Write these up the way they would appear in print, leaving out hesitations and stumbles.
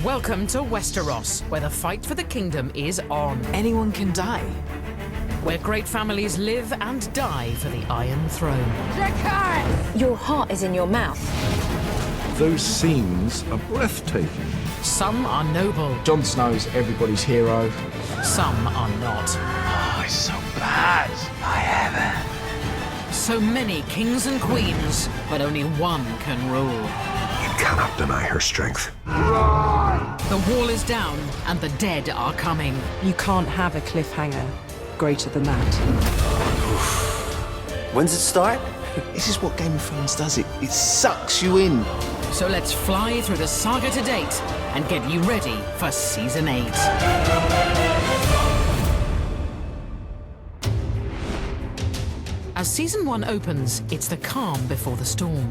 Welcome to Westeros, where the fight for the kingdom is on. Anyone can die. Where great families live and die for the Iron Throne. Your heart is in your mouth. Those scenes are breathtaking. Some are noble, Jon Snow's everybody's hero. some are not. Oh, it's so bad. My heaven. So many kings and queens, but only one can rule. You cannot deny her strength. The wall is down, and the dead are coming. You can't have a cliffhanger greater than that. When's it start? This is what Game of Thrones does. It sucks you in. So let's fly through the saga to date and get you ready for Season 8. As Season 1 opens, it's the calm before the storm.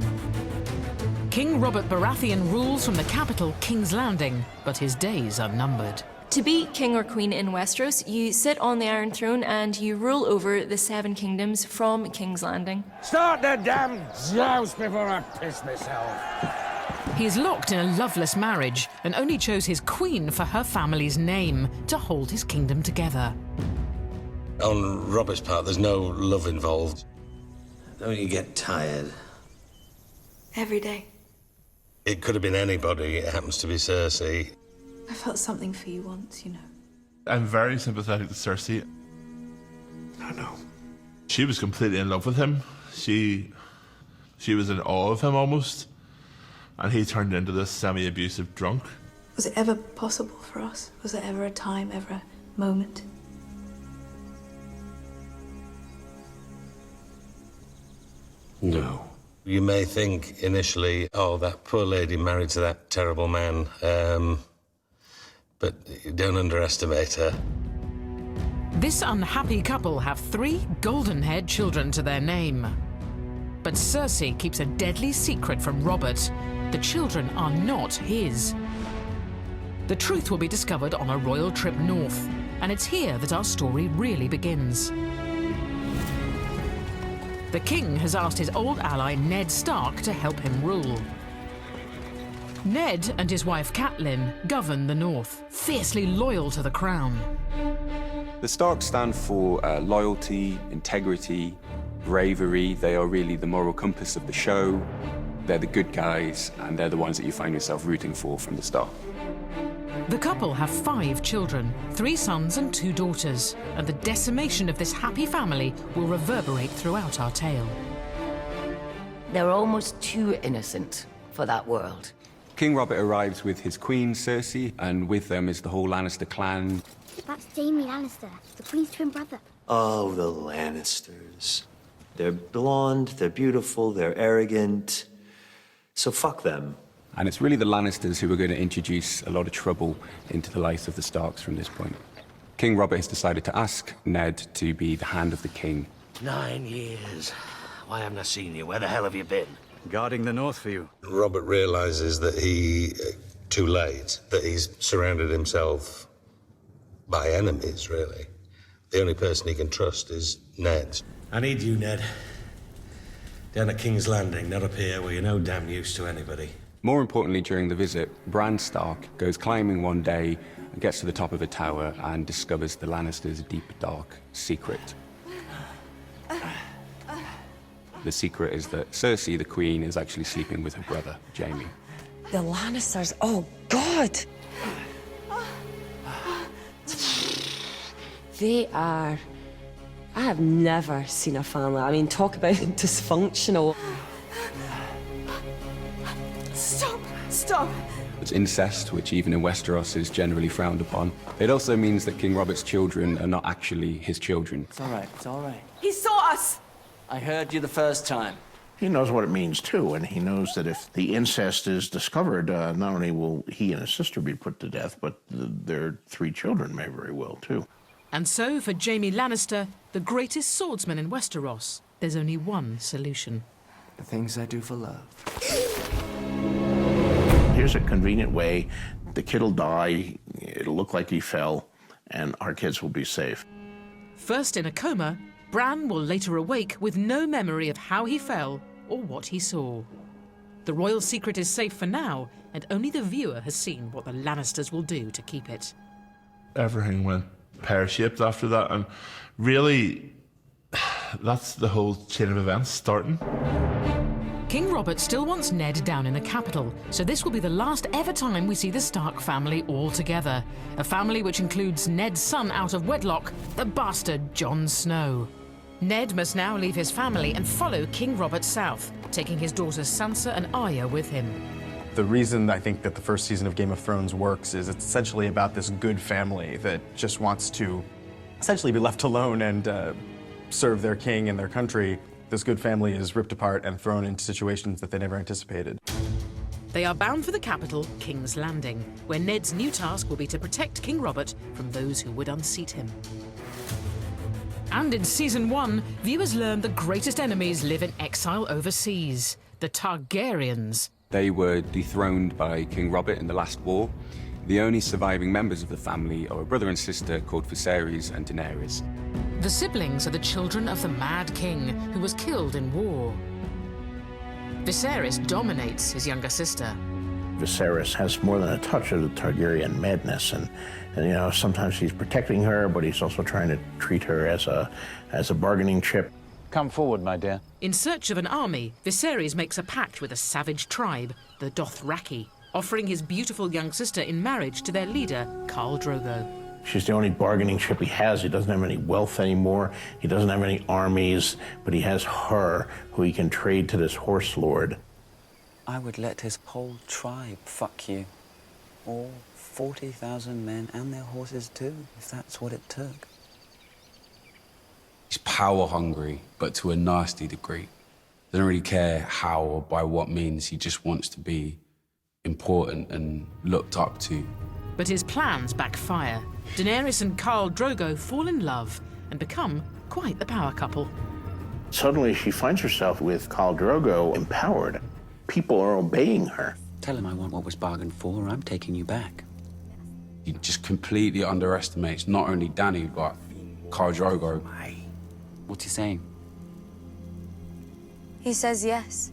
King Robert Baratheon rules from the capital, King's Landing, but his days are numbered. To be king or queen in Westeros, you sit on the Iron Throne and you rule over the 7 kingdoms from King's Landing. Start the damn joust before I piss myself. He is locked in a loveless marriage and only chose his queen for her family's name to hold his kingdom together. On Robert's part, there's no love involved. Don't you get tired? Every day. It could have been anybody. It happens to be Cersei. I felt something for you once, you know. I'm very sympathetic to Cersei. I know. She was completely in love with him. She was in awe of him almost. And he turned into this semi-abusive drunk. Was it ever possible for us? Was there ever a time, ever a moment? No. You may think initially, oh, that poor lady married to that terrible man. But don't underestimate her. This unhappy couple have 3 golden-haired children to their name. But Cersei keeps a deadly secret from Robert. The children are not his. The truth will be discovered on a royal trip north, and it's here that our story really begins. The king has asked his old ally Ned Stark to help him rule. Ned and his wife Catelyn govern the north, fiercely loyal to the crown. The Starks stand for loyalty, integrity, bravery. They are really the moral compass of the show. They're the good guys, and they're the ones that you find yourself rooting for from the start. The couple have 5 children, 3 sons and 2 daughters, and the decimation of this happy family will reverberate throughout our tale. They're almost too innocent for that world. King Robert arrives with his queen, Cersei, and with them is the whole Lannister clan. That's Jaime Lannister, the Queen's twin brother. Oh, the Lannisters. They're blonde, they're beautiful, they're arrogant. So fuck them. And it's really the Lannisters who are going to introduce a lot of trouble into the lives of the Starks from this point. King Robert has decided to ask Ned to be the hand of the king. 9 years. Why haven't I seen you? Where the hell have you been? Guarding the north for you. Robert realizes that too late, that he's surrounded himself by enemies, really. The only person he can trust is Ned. I need you, Ned. Down at King's Landing, not up here where you're no damn use to anybody. More importantly, during the visit, Bran Stark goes climbing one day, gets to the top of a tower, and discovers the Lannisters' deep, dark secret. The secret is that Cersei, the queen, is actually sleeping with her brother, Jaime. The Lannisters, oh God! They are... I have never seen a family. I mean, talk about dysfunctional. Stop! It's incest, which even in Westeros is generally frowned upon. It also means that King Robert's children are not actually his children. It's all right. He saw us! I heard you the first time. He knows what it means, too, and he knows that if the incest is discovered, not only will he and his sister be put to death, but their 3 children may very well, too. And so, for Jaime Lannister, the greatest swordsman in Westeros, there's only one solution. The things I do for love. Here's a convenient way. The kid'll die, it'll look like he fell, and our kids will be safe. First in a coma, Bran will later awake with no memory of how he fell or what he saw. The royal secret is safe for now, and only the viewer has seen what the Lannisters will do to keep it. Everything went pear-shaped after that, and really, that's the whole chain of events starting. King Robert still wants Ned down in the capital, so this will be the last ever time we see the Stark family all together. A family which includes Ned's son out of wedlock, the bastard Jon Snow. Ned must now leave his family and follow King Robert south, taking his daughters Sansa and Arya with him. The reason I think that the first season of Game of Thrones works is it's essentially about this good family that just wants to essentially be left alone and serve their king and their country. This good family is ripped apart and thrown into situations that they never anticipated. They are bound for the capital, King's Landing, where Ned's new task will be to protect King Robert from those who would unseat him. And in Season 1, viewers learn the greatest enemies live in exile overseas, the Targaryens. They were dethroned by King Robert in the last war. The only surviving members of the family are a brother and sister called Viserys and Daenerys. The siblings are the children of the Mad King, who was killed in war. Viserys dominates his younger sister. Viserys has more than a touch of the Targaryen madness, and you know, sometimes he's protecting her, but he's also trying to treat her as a bargaining chip. Come forward, my dear. In search of an army, Viserys makes a pact with a savage tribe, the Dothraki, offering his beautiful young sister in marriage to their leader, Khal Drogo. She's the only bargaining chip he has. He doesn't have any wealth anymore. He doesn't have any armies, but he has her, who he can trade to this horse lord. I would let his whole tribe fuck you. All 40,000 men and their horses too, if that's what it took. He's power hungry, but to a nasty degree. Doesn't really care how or by what means. He just wants to be important and looked up to. But his plans backfire. Daenerys and Khal Drogo fall in love and become quite the power couple. Suddenly she finds herself with Khal Drogo empowered. People are obeying her. Tell him I want what was bargained for, or I'm taking you back. He just completely underestimates not only Dany, but Khal Drogo. What's he saying? He says yes.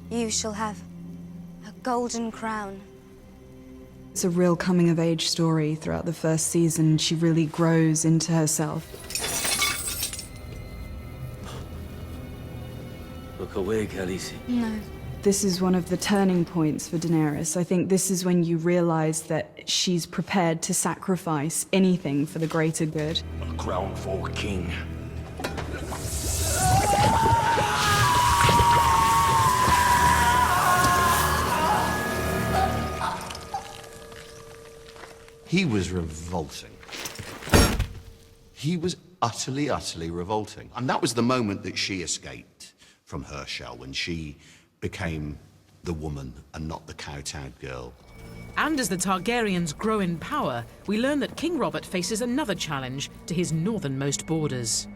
You shall have a golden crown. It's a real coming-of-age story throughout the first season. She really grows into herself. Look away, Khaleesi. No. This is one of the turning points for Daenerys. I think this is when you realize that she's prepared to sacrifice anything for the greater good. A crown for king. He was revolting. He was utterly, utterly revolting. And that was the moment that she escaped from her shell, when she became the woman and not the kowtowed girl. And as the Targaryens grow in power, we learn that King Robert faces another challenge to his northernmost borders.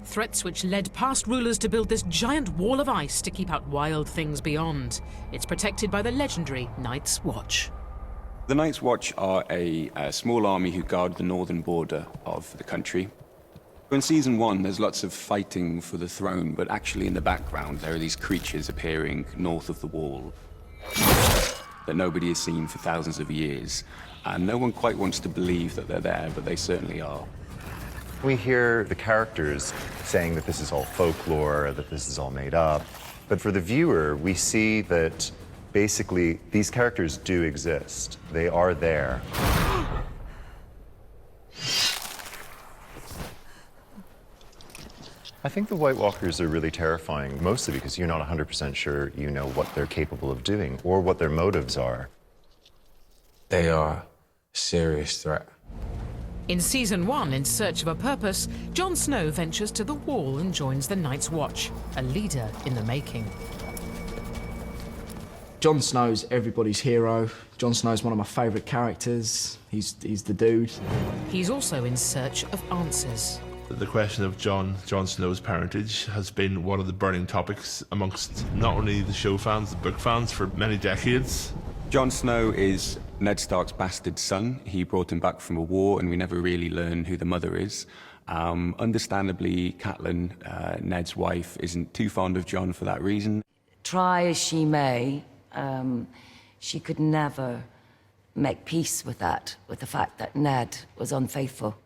Threats which led past rulers to build this giant wall of ice to keep out wild things beyond. It's protected by the legendary Night's Watch. The Night's Watch are a small army who guard the northern border of the country. In Season 1, there's lots of fighting for the throne, but actually in the background there are these creatures appearing north of the wall that nobody has seen for thousands of years. And no one quite wants to believe that they're there, but they certainly are. We hear the characters saying that this is all folklore, that this is all made up. But for the viewer, we see that basically these characters do exist. They are there. I think the White Walkers are really terrifying, mostly because you're not 100% sure you know what they're capable of doing or what their motives are. They are a serious threat. In Season 1, in search of a purpose, Jon Snow ventures to the Wall and joins the Night's Watch, a leader in the making. Jon Snow's everybody's hero. Jon Snow's one of my favourite characters. He's the dude. He's also in search of answers. The question of Jon Snow's parentage has been one of the burning topics amongst not only the show fans, the book fans, for many decades. Jon Snow is Ned Stark's bastard son. He brought him back from a war, and we never really learn who the mother is. Understandably, Catelyn, Ned's wife, isn't too fond of Jon for that reason. Try as she may, She could never make peace with that, with the fact that Ned was unfaithful.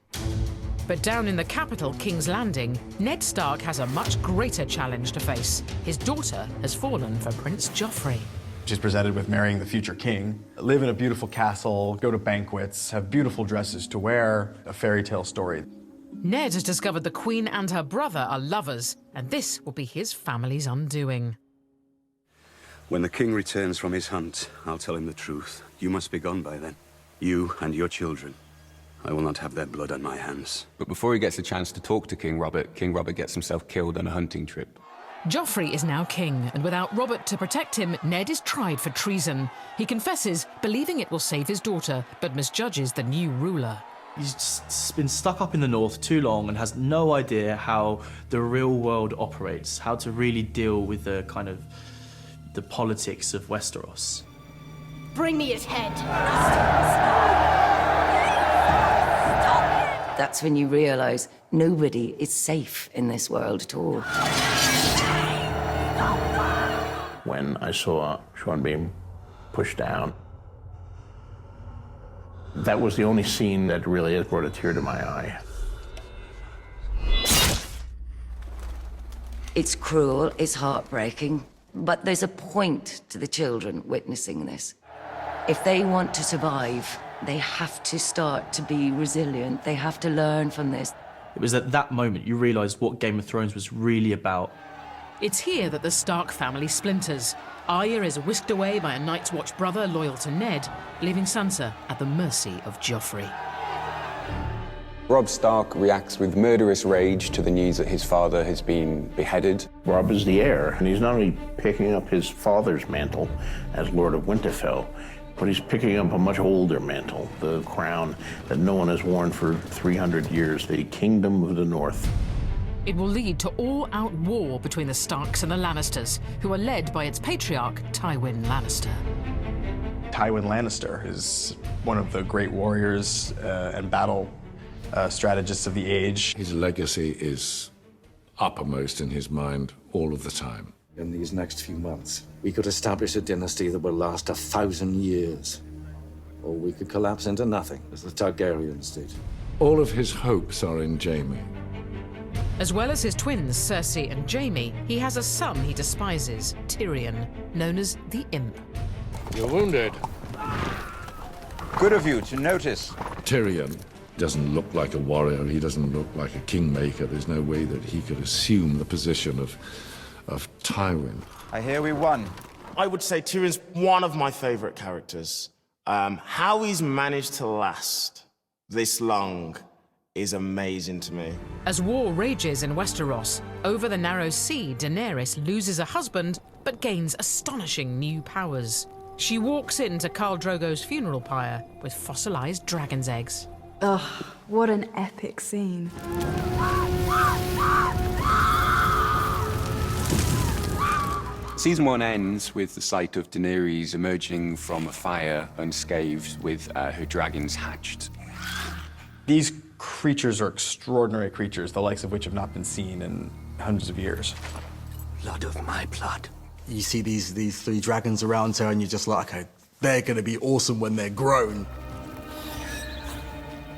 But down in the capital, King's Landing, Ned Stark has a much greater challenge to face. His daughter has fallen for Prince Joffrey. She's presented with marrying the future king, live in a beautiful castle, go to banquets, have beautiful dresses to wear, a fairy tale story. Ned has discovered the Queen and her brother are lovers, and this will be his family's undoing. When the king returns from his hunt, I'll tell him the truth. You must be gone by then. You and your children. I will not have their blood on my hands. But before he gets a chance to talk to King Robert gets himself killed on a hunting trip. Joffrey is now king, and without Robert to protect him, Ned is tried for treason. He confesses, believing it will save his daughter, but misjudges the new ruler. He's just been stuck up in the north too long and has no idea how the real world operates, how to really deal with the kind of the politics of Westeros. Bring me his head. That's when you realise nobody is safe in this world at all. When I saw Sean being pushed down, that was the only scene that really has brought a tear to my eye. It's cruel, it's heartbreaking, but there's a point to the children witnessing this. If they want to survive, they have to start to be resilient. They have to learn from this. It was at that moment you realised what Game of Thrones was really about. It's here that the Stark family splinters. Arya is whisked away by a Night's Watch brother loyal to Ned, leaving Sansa at the mercy of Joffrey. Robb Stark reacts with murderous rage to the news that his father has been beheaded. Robb is the heir, and he's not only picking up his father's mantle as Lord of Winterfell, but he's picking up a much older mantle, the crown that no one has worn for 300 years, the Kingdom of the North. It will lead to all-out war between the Starks and the Lannisters, who are led by its patriarch, Tywin Lannister. Tywin Lannister is one of the great warriors and battle strategists of the age. His legacy is uppermost in his mind all of the time. In these next few months, we could establish a dynasty that will last 1,000 years. Or we could collapse into nothing, as the Targaryens did. All of his hopes are in Jaime. As well as his twins, Cersei and Jaime, he has a son he despises, Tyrion, known as the Imp. You're wounded. Good of you to notice. Tyrion doesn't look like a warrior. He doesn't look like a kingmaker. There's no way that he could assume the position of Tywin. I hear we won. I would say Tyrion's one of my favorite characters. How he's managed to last this long is amazing to me. As war rages in Westeros, over the Narrow Sea, Daenerys loses a husband, but gains astonishing new powers. She walks into Khal Drogo's funeral pyre with fossilized dragon's eggs. Ugh, what an epic scene. Season 1 ends with the sight of Daenerys emerging from a fire unscathed with her dragons hatched. These creatures are extraordinary creatures, the likes of which have not been seen in hundreds of years. Blood of my blood. You see these three dragons around her and you're just like, okay, they're gonna be awesome when they're grown.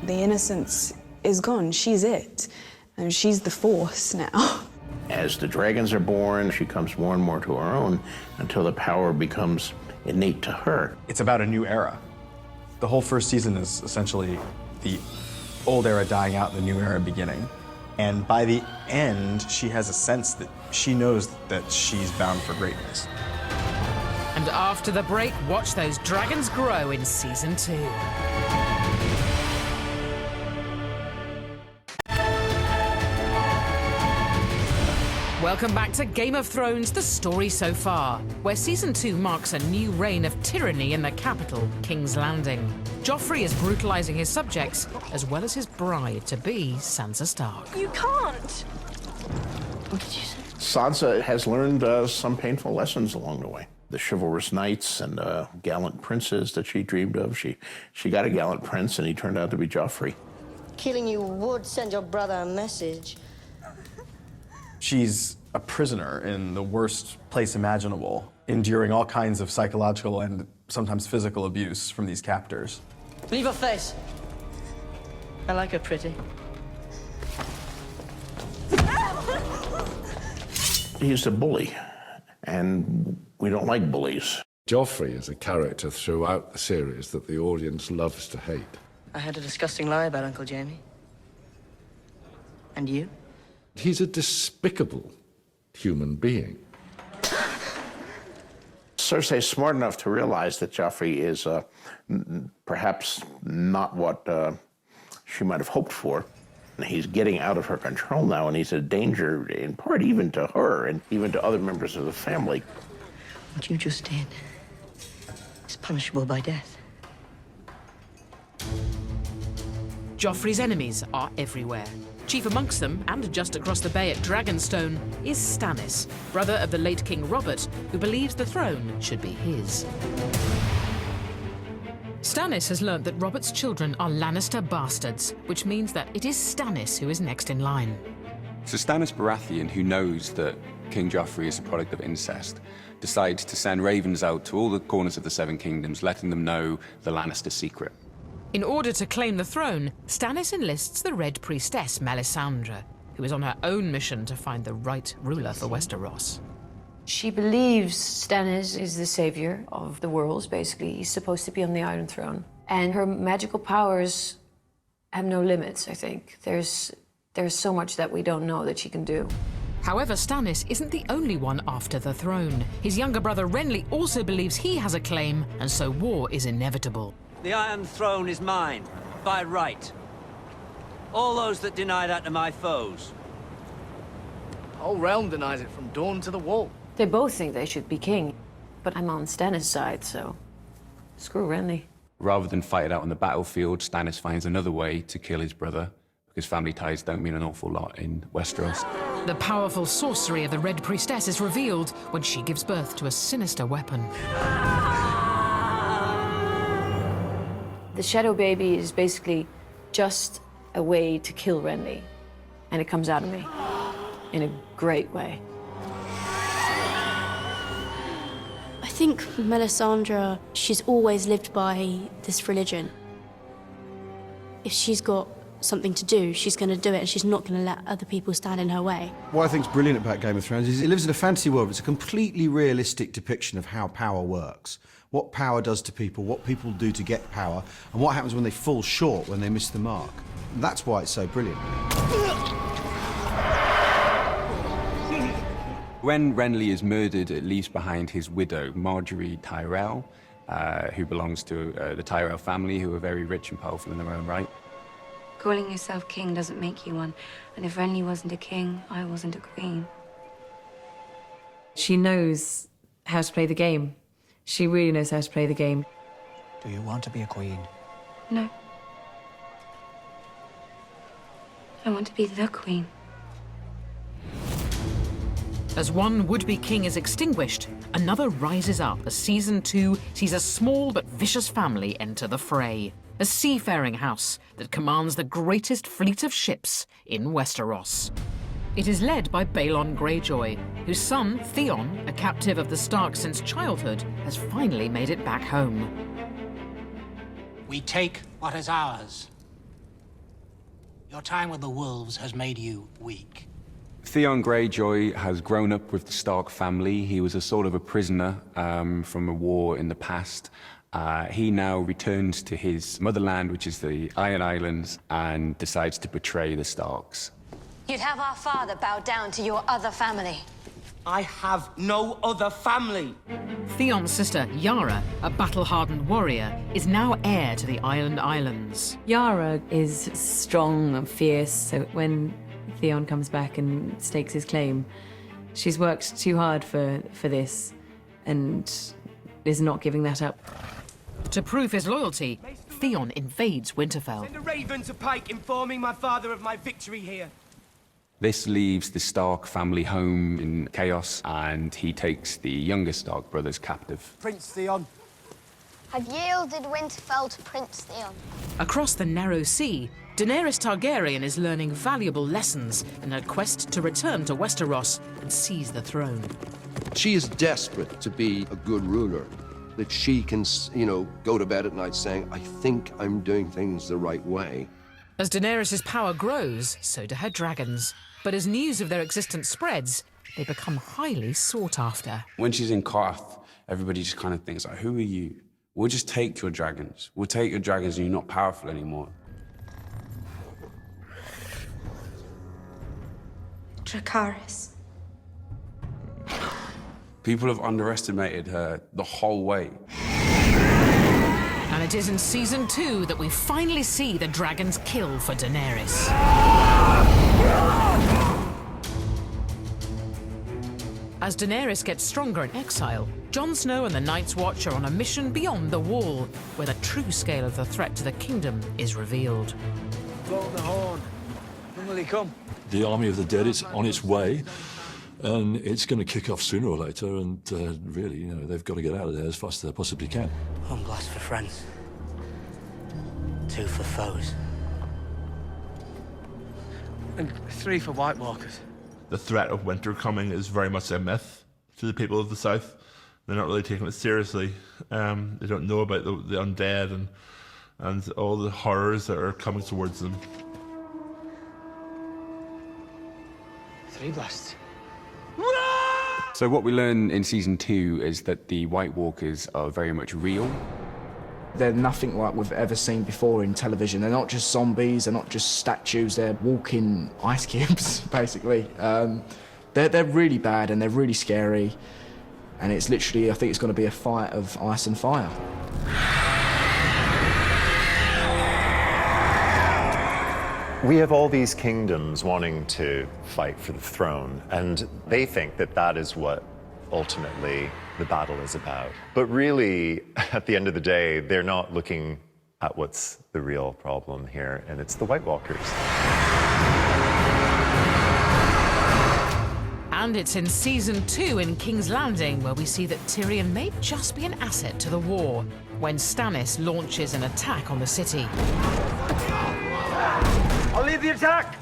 The innocence is gone. She's it. And she's the Force now. As the dragons are born, she comes more and more to her own until the power becomes innate to her. It's about a new era. The whole first season is essentially the old era dying out and the new era beginning. And by the end, she has a sense that she knows that she's bound for greatness. And after the break, watch those dragons grow in Season 2. Welcome back to Game of Thrones, the story so far, where Season 2 marks a new reign of tyranny in the capital, King's Landing. Joffrey is brutalizing his subjects, as well as his bride-to-be, Sansa Stark. You can't! What did you say? Sansa has learned some painful lessons along the way. The chivalrous knights and gallant princes that she dreamed of. She got a gallant prince, and he turned out to be Joffrey. Killing you would send your brother a message. She's a prisoner in the worst place imaginable enduring all kinds of psychological and sometimes physical abuse from these captors. Leave her face. I like her pretty. He's a bully, and we don't like bullies. Joffrey is a character throughout the series that the audience loves to hate. I had a disgusting lie about Uncle Jamie. And you? He's a despicable human being. Cersei's smart enough to realize that Joffrey is perhaps not what she might have hoped for. He's getting out of her control now, and he's a danger, in part, even to her and even to other members of the family. What you just did is punishable by death. Joffrey's enemies are everywhere. Chief amongst them, and just across the bay at Dragonstone, is Stannis, brother of the late King Robert, who believes the throne should be his. Stannis has learnt that Robert's children are Lannister bastards, which means that it is Stannis who is next in line. So Stannis Baratheon, who knows that King Joffrey is a product of incest, decides to send ravens out to all the corners of the Seven Kingdoms, letting them know the Lannister secret. In order to claim the throne, Stannis enlists the Red Priestess Melisandre, who is on her own mission to find the right ruler for Westeros. She believes Stannis is the savior of the worlds, basically. He's supposed to be on the Iron Throne. And her magical powers have no limits, I think. There's so much that we don't know that she can do. However, Stannis isn't the only one after the throne. His younger brother Renly also believes he has a claim, and so war is inevitable. The Iron Throne is mine, by right. All those that deny that are my foes. The whole realm denies it from dawn to the wall. They both think they should be king, but I'm on Stannis' side, so screw Renly. Rather than fight it out on the battlefield, Stannis finds another way to kill his brother, because family ties don't mean an awful lot in Westeros. The powerful sorcery of the Red Priestess is revealed when she gives birth to a sinister weapon. The Shadow Baby is basically just a way to kill Renly, and it comes out of me in a great way. I think Melisandre, she's always lived by this religion. If she's got something to do, she's going to do it, and she's not going to let other people stand in her way. What I think is brilliant about Game of Thrones is it lives in a fantasy world. It's a completely realistic depiction of how power works, what power does to people, what people do to get power, and what happens when they fall short, when they miss the mark. And that's why it's so brilliant. When Renly is murdered, it leaves behind his widow, Marjorie Tyrell, who belongs to the Tyrell family, who are very rich and powerful in their own right. Calling yourself king doesn't make you one. And if Renly wasn't a king, I wasn't a queen. She knows how to play the game. She really knows how to play the game. Do you want to be a queen? No. I want to be the queen. As one would-be king is extinguished, another rises up as Season 2 sees a small but vicious family enter the fray. A seafaring house that commands the greatest fleet of ships in Westeros. It is led by Balon Greyjoy, whose son, Theon, a captive of the Stark since childhood, has finally made it back home. We take what is ours. Your time with the wolves has made you weak. Theon Greyjoy has grown up with the Stark family. He was a sort of a prisoner from a war in the past. He now returns to his motherland, which is the Iron Islands, and decides to betray the Starks. You'd have our father bow down to your other family. I have no other family. Theon's sister, Yara, a battle-hardened warrior, is now heir to the Iron Islands. Yara is strong and fierce, so when Theon comes back and stakes his claim, she's worked too hard for this and is not giving that up. To prove his loyalty, Theon invades Winterfell. Send a raven to Pike informing my father of my victory here. This leaves the Stark family home in chaos, and he takes the younger Stark brothers captive. Prince Theon. I've yielded Winterfell to Prince Theon. Across the Narrow Sea, Daenerys Targaryen is learning valuable lessons in her quest to return to Westeros and seize the throne. She is desperate to be a good ruler, that she can, go to bed at night saying, I think I'm doing things the right way. As Daenerys' power grows, so do her dragons. But as news of their existence spreads, they become highly sought after. When she's in Qarth, everybody just kind of thinks, like, who are you? We'll just take your dragons. We'll take your dragons and you're not powerful anymore. Dracarys. People have underestimated her the whole way. And it is in Season 2 that we finally see the dragons kill for Daenerys. As Daenerys gets stronger in exile, Jon Snow and the Night's Watch are on a mission beyond the Wall, where the true scale of the threat to the kingdom is revealed. Blow the horn. When will he come? The army of the dead is on its way, and it's going to kick off sooner or later, and really, they've got to get out of there as fast as they possibly can. One blast for friends. 2 for foes. And 3 for White Walkers. The threat of winter coming is very much a myth to the people of the South. They're not really taking it seriously. They don't know about the undead and all the horrors that are coming towards them. 3 blasts. So what we learn in Season 2 is that the White Walkers are very much real. They're nothing like we've ever seen before in television. They're not just zombies, they're not just statues, they're walking ice cubes, basically. They're really bad and they're really scary. And it's literally, I think it's going to be a fight of ice and fire. We have all these kingdoms wanting to fight for the throne, and they think that that is what ultimately the battle is about. But really, at the end of the day, they're not looking at what's the real problem here, and it's the White Walkers. And it's in Season 2 in King's Landing where we see that Tyrion may just be an asset to the war, when Stannis launches an attack on the city. I'll lead the attack!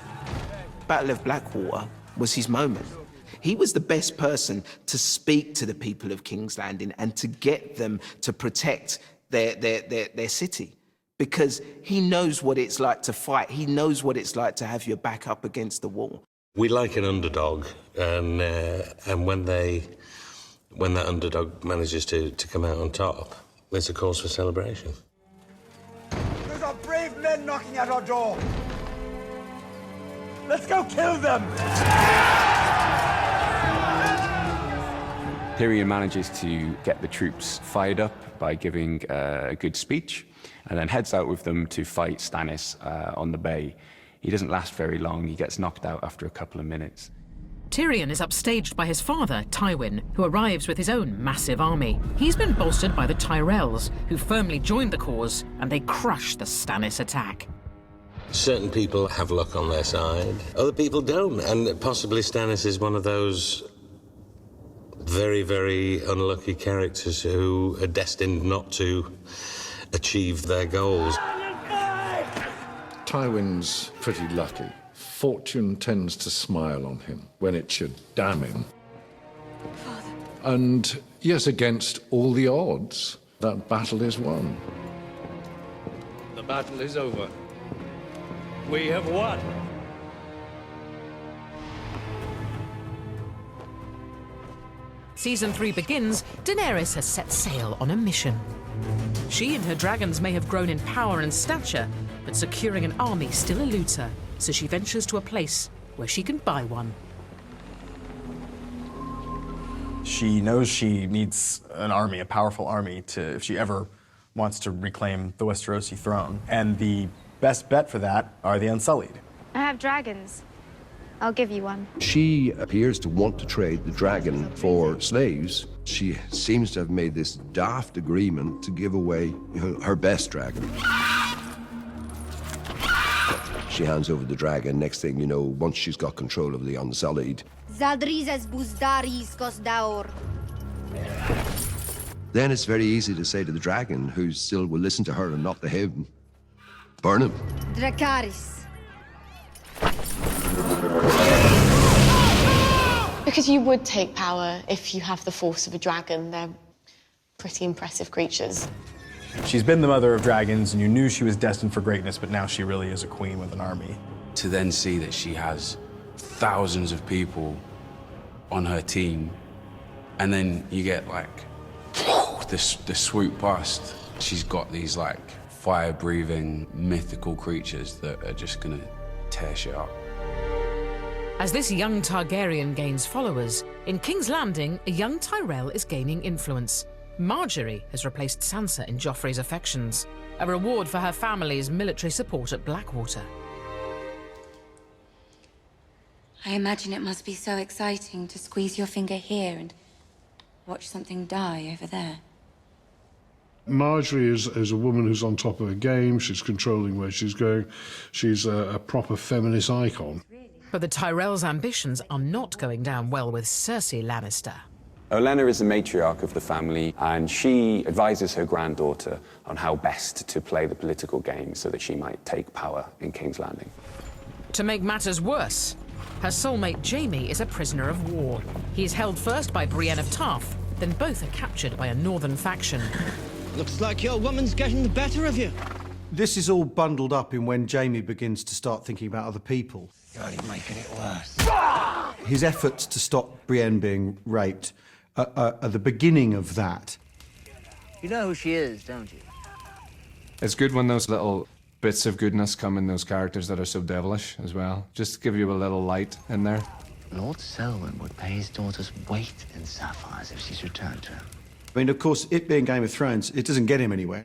Battle of Blackwater was his moment. He was the best person to speak to the people of King's Landing and to get them to protect their city. Because he knows what it's like to fight. He knows what it's like to have your back up against the wall. We like an underdog, and when that underdog manages to come out on top, it's a cause for celebration. There's our brave men knocking at our door. Let's go kill them! Tyrion manages to get the troops fired up by giving a good speech, and then heads out with them to fight Stannis on the bay. He doesn't last very long. He gets knocked out after a couple of minutes. Tyrion is upstaged by his father, Tywin, who arrives with his own massive army. He's been bolstered by the Tyrells, who firmly joined the cause, and they crush the Stannis attack. Certain people have luck on their side, other people don't, and possibly Stannis is one of those very, very unlucky characters who are destined not to achieve their goals. Tywin's pretty lucky. Fortune tends to smile on him when it should damn him. Father. And yes, against all the odds, that battle is won. The battle is over. We have won. Season 3 begins, Daenerys has set sail on a mission. She and her dragons may have grown in power and stature, but securing an army still eludes her, so she ventures to a place where she can buy one. She knows she needs an army, a powerful army, if she ever wants to reclaim the Westerosi throne. And the best bet for that are the Unsullied. I have dragons. I'll give you one. She appears to want to trade the dragon for slaves. She seems to have made this daft agreement to give away her best dragon. She hands over the dragon. Next thing you know, once she's got control of the Unsullied, then it's very easy to say to the dragon, who still will listen to her and not to him, burn him. Dracarys. Because you would take power if you have the force of a dragon. They're pretty impressive creatures. She's been the mother of dragons, and you knew she was destined for greatness, but now she really is a queen with an army. To then see that she has thousands of people on her team, and then you get like this swoop past. She's got these like fire-breathing mythical creatures that are just gonna tear shit up. As this young Targaryen gains followers, in King's Landing, a young Tyrell is gaining influence. Marjorie has replaced Sansa in Joffrey's affections, a reward for her family's military support at Blackwater. I imagine it must be so exciting to squeeze your finger here and watch something die over there. Marjorie is a woman who's on top of her game. She's controlling where she's going. She's a proper feminist icon. But the Tyrells' ambitions are not going down well with Cersei Lannister. Olenna is the matriarch of the family, and she advises her granddaughter on how best to play the political game so that she might take power in King's Landing. To make matters worse, her soulmate Jaime is a prisoner of war. He is held first by Brienne of Tarth, then both are captured by a northern faction. Looks like your woman's getting the better of you. This is all bundled up in when Jaime begins to start thinking about other people. God, he's making it worse. His efforts to stop Brienne being raped are the beginning of that. You know who she is, don't you? It's good when those little bits of goodness come in those characters that are so devilish as well. Just to give you a little light in there. Lord Selwyn would pay his daughter's weight in sapphires if she's returned to him. I mean, of course, it being Game of Thrones, it doesn't get him anywhere.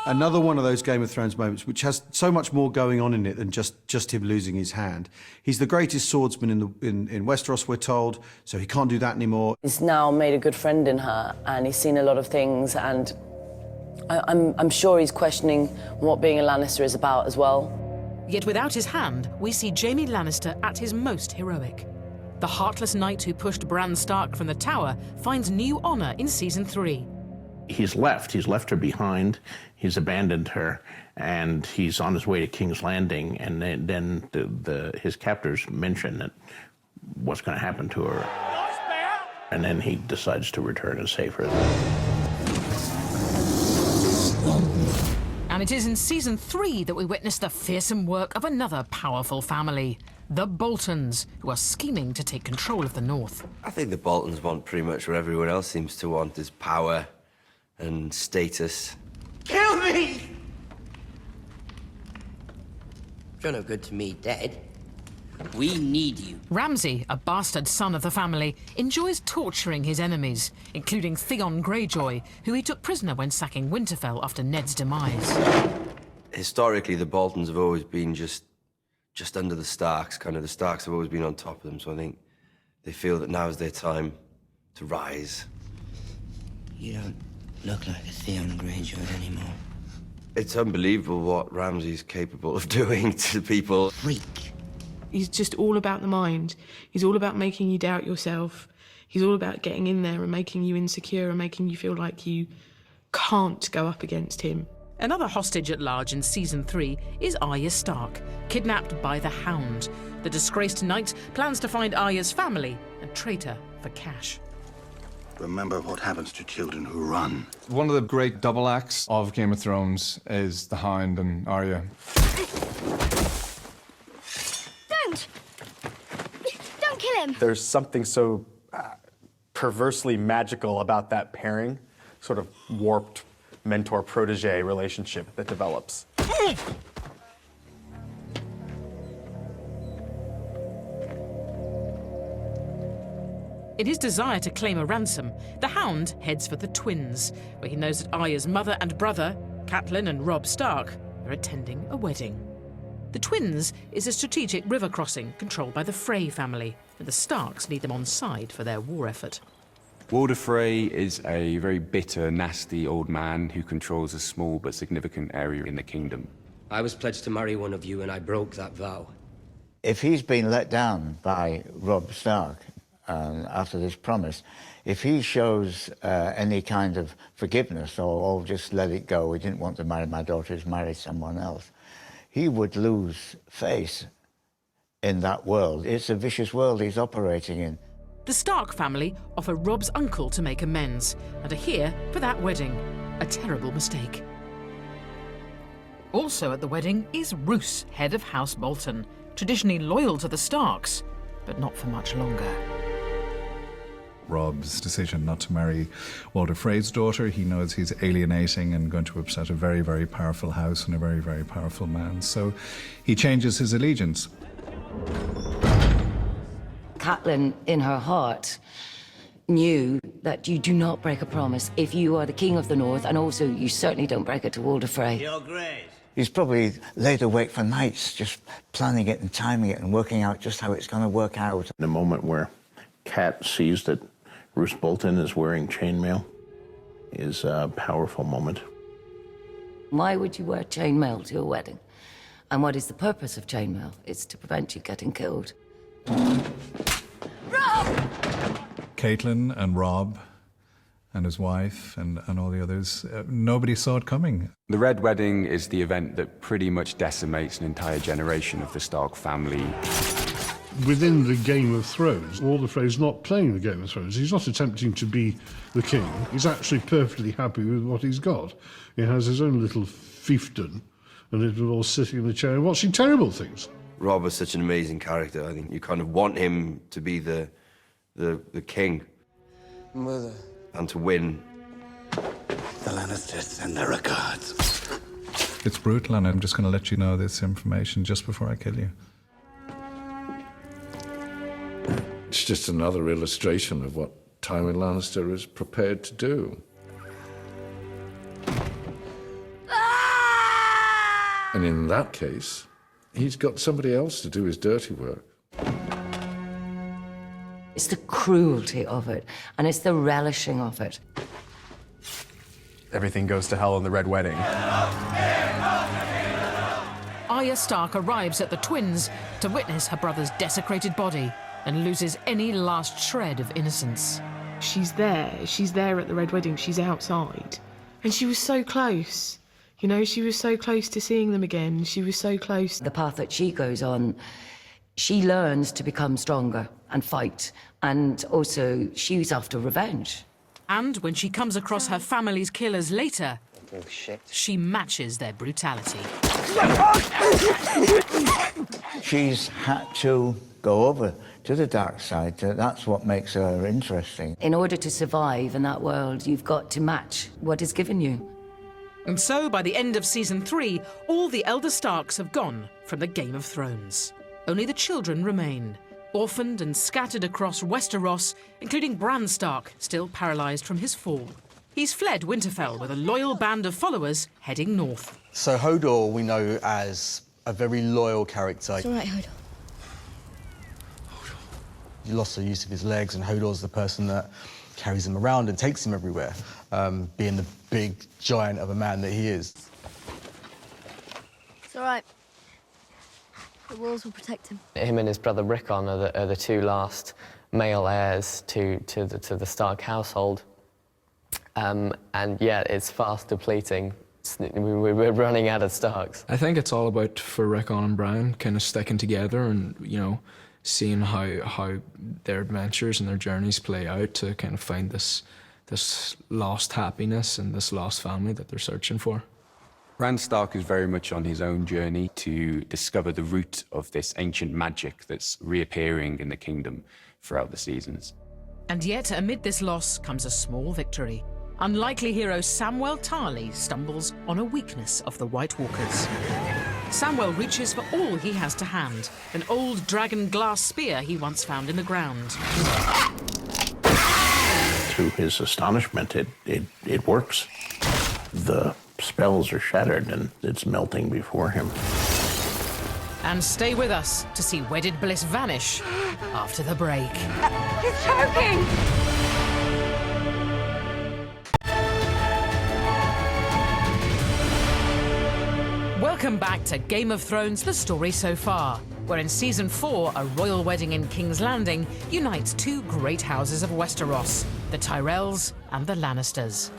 Another one of those Game of Thrones moments, which has so much more going on in it than just him losing his hand. He's the greatest swordsman in Westeros, we're told, so he can't do that anymore. He's now made a good friend in her, and he's seen a lot of things, and I'm sure he's questioning what being a Lannister is about as well. Yet without his hand, we see Jaime Lannister at his most heroic. The heartless knight who pushed Bran Stark from the tower finds new honor in Season 3. He's left her behind, he's abandoned her, and he's on his way to King's Landing, and then his captors mention that what's going to happen to her. And then he decides to return and save her. And it is in Season 3 that we witness the fearsome work of another powerful family, the Boltons, who are scheming to take control of the North. I think the Boltons want pretty much what everyone else seems to want, is power and status. Kill me! You're no good to me, dead. We need you. Ramsay, a bastard son of the family, enjoys torturing his enemies, including Theon Greyjoy, who he took prisoner when sacking Winterfell after Ned's demise. Historically, the Boltons have always been just under the Starks. Kind of the Starks have always been on top of them, so I think they feel that now is their time to rise. You don't look like a Theon Greyjoy anymore. It's unbelievable what Ramsay's capable of doing to people. Freak. He's just all about the mind. He's all about making you doubt yourself. He's all about getting in there and making you insecure and making you feel like you can't go up against him. Another hostage at large in Season 3 is Arya Stark, kidnapped by the Hound. The disgraced knight plans to find Arya's family and trade her for cash. Remember what happens to children who run. One of the great double acts of Game of Thrones is the Hound and Arya. Don't kill him! There's something so perversely magical about that pairing, sort of warped mentor-protege relationship that develops. In his desire to claim a ransom, the Hound heads for the Twins, where he knows that Arya's mother and brother, Catelyn and Robb Stark, are attending a wedding. The Twins is a strategic river crossing controlled by the Frey family, and the Starks need them on side for their war effort. Walder Frey is a very bitter, nasty old man who controls a small but significant area in the kingdom. I was pledged to marry one of you, and I broke that vow. If he's been let down by Robb Stark after this promise, if he shows any kind of forgiveness or just let it go, we didn't want to marry my daughter, he's married someone else, he would lose face in that world. It's a vicious world he's operating in. The Stark family offer Robb's uncle to make amends and are here for that wedding. A terrible mistake. Also at the wedding is Roose, head of House Bolton, traditionally loyal to the Starks, but not for much longer. Robb's decision not to marry Walder Frey's daughter, he knows he's alienating and going to upset a very, very powerful house and a very, very powerful man. So he changes his allegiance. Catelyn, in her heart, knew that you do not break a promise if you are the King of the North, and also you certainly don't break it to Walder Frey. Your Grace. He's probably laid awake for nights just planning it and timing it and working out just how it's going to work out. The moment where Cat sees that Roose Bolton is wearing chainmail is a powerful moment. Why would you wear chainmail to your wedding? And what is the purpose of chainmail? It's to prevent you getting killed. Catelyn and Robb and his wife and all the others, nobody saw it coming. The Red Wedding is the event that pretty much decimates an entire generation of the Stark family. Within the Game of Thrones, Walder Frey's not playing the Game of Thrones. He's not attempting to be the king. He's actually perfectly happy with what he's got. He has his own little fiefdom, and it was all sitting in the chair and watching terrible things. Robb is such an amazing character. I think you kind of want him to be the king. Mother. And to win. The Lannisters send their regards. It's brutal, and I'm just going to let you know this information just before I kill you. It's just another illustration of what Tywin Lannister is prepared to do. And in that case, he's got somebody else to do his dirty work. It's the cruelty of it, and it's the relishing of it. Everything goes to hell in the Red Wedding. Arya Stark arrives at the Twins to witness her brother's desecrated body and loses any last shred of innocence. She's there at the Red Wedding, she's outside. And she was so close. You know, she was so close to seeing them again. She was so close. The path that she goes on, she learns to become stronger and fight. And also, she's after revenge. And when she comes across her family's killers later, Oh, shit. she matches their brutality. She's had to go over to the dark side. That's what makes her interesting. In order to survive in that world, you've got to match what is given you. And so, by the end of Season 3, all the Elder Starks have gone from the Game of Thrones. Only the children remain, orphaned and scattered across Westeros, including Bran Stark, still paralysed from his fall. He's fled Winterfell with a loyal band of followers heading north. So Hodor we know as a very loyal character. It's all right, Hodor. He lost the use of his legs, and Hodor's the person that carries him around and takes him everywhere, being the big giant of a man that he is. It's all right. The walls will protect him. Him and his brother Rickon are the two last male heirs to the Stark household. And yeah, it's fast depleting. We're running out of Starks. I think it's all about, for Rickon and Bran, kind of sticking together and, you know, seeing how their adventures and their journeys play out to kind of find this lost happiness and this lost family that they're searching for. Bran Stark is very much on his own journey to discover the root of this ancient magic that's reappearing in the kingdom throughout the seasons. And yet, amid this loss comes a small victory. Unlikely hero Samwell Tarly stumbles on a weakness of the White Walkers. Samwell reaches for all he has to hand, an old dragon glass spear he once found in the ground. To his astonishment, it works. The spells are shattered and it's melting before him. And stay with us to see Wedded Bliss vanish after the break. He's choking! Welcome back to Game of Thrones, The Story So Far, where in Season 4, a royal wedding in King's Landing unites two great houses of Westeros, the Tyrells and the Lannisters.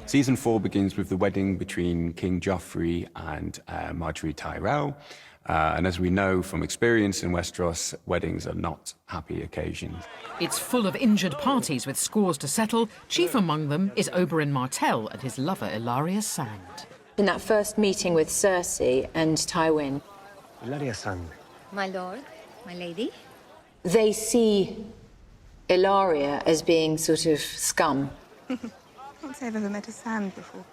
Season 4 begins with the wedding between King Joffrey and Marjorie Tyrell. And as we know from experience in Westeros, weddings are not happy occasions. It's full of injured parties with scores to settle. Chief among them is Oberyn Martell and his lover Ilaria Sand. In that first meeting with Cersei and Tywin, Ilaria Sand. My lord, my lady. they see Ilaria as being sort of scum. I can't say I've ever met a Sand before.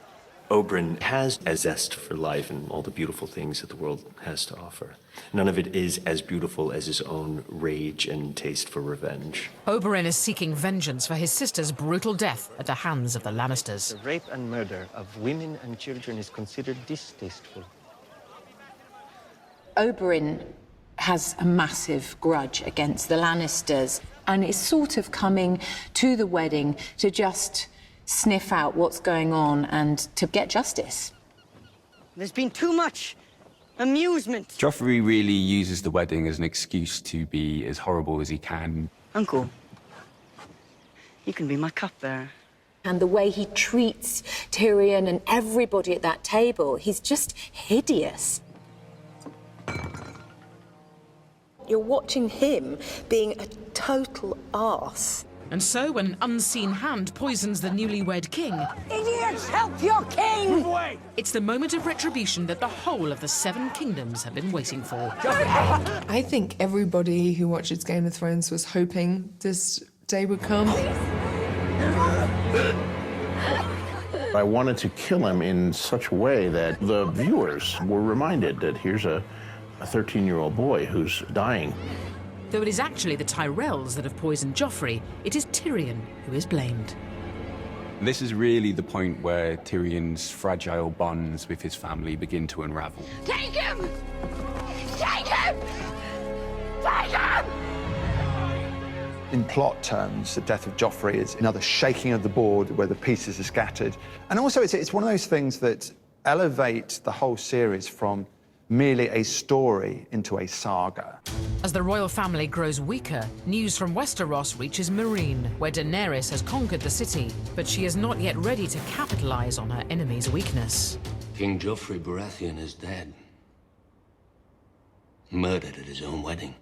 Oberyn has a zest for life and all the beautiful things that the world has to offer. None of it is as beautiful as his own rage and taste for revenge. Oberyn is seeking vengeance for his sister's brutal death at the hands of the Lannisters. The rape and murder of women and children is considered distasteful. Oberyn has a massive grudge against the Lannisters and is sort of coming to the wedding to just sniff out what's going on and to get justice. There's been too much amusement. Joffrey really uses the wedding as an excuse to be as horrible as he can. Uncle, you can be my cupbearer. And the way he treats Tyrion and everybody at that table, he's just hideous. You're watching him being a total arse. And so, when an unseen hand poisons the newlywed king... Idiots, help your king! Move away! It's the moment of retribution that the whole of the Seven Kingdoms have been waiting for. I think everybody who watches Game of Thrones was hoping this day would come. I wanted to kill him in such a way that the viewers were reminded that here's a 13-year-old boy who's dying. Though it is actually the Tyrells that have poisoned Joffrey, it is Tyrion who is blamed. This is really the point where Tyrion's fragile bonds with his family begin to unravel. Take him! Take him! Take him! In plot terms, the death of Joffrey is another shaking of the board where the pieces are scattered. And also, it's one of those things that elevate the whole series from merely a story into a saga. As the royal family grows weaker, news from Westeros reaches Meereen, where Daenerys has conquered the city, but she is not yet ready to capitalize on her enemy's weakness. King Joffrey Baratheon is dead. Murdered at his own wedding.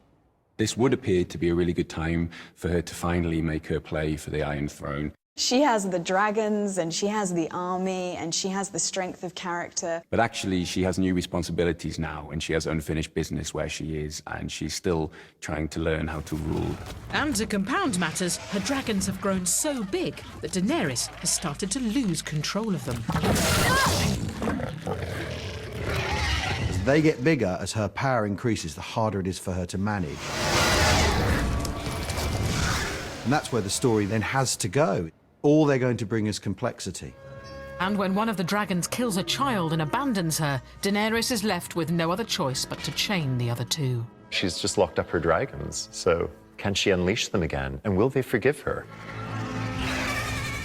This would appear to be a really good time for her to finally make her play for the Iron Throne. She has the dragons, and she has the army, and she has the strength of character. But actually, she has new responsibilities now, and she has unfinished business where she is, and she's still trying to learn how to rule. And to compound matters, her dragons have grown so big that Daenerys has started to lose control of them. As they get bigger, as her power increases, the harder it is for her to manage. And that's where the story then has to go. All they're going to bring is complexity. And when one of the dragons kills a child and abandons her, Daenerys is left with no other choice but to chain the other two. She's just locked up her dragons, so can she unleash them again? And will they forgive her?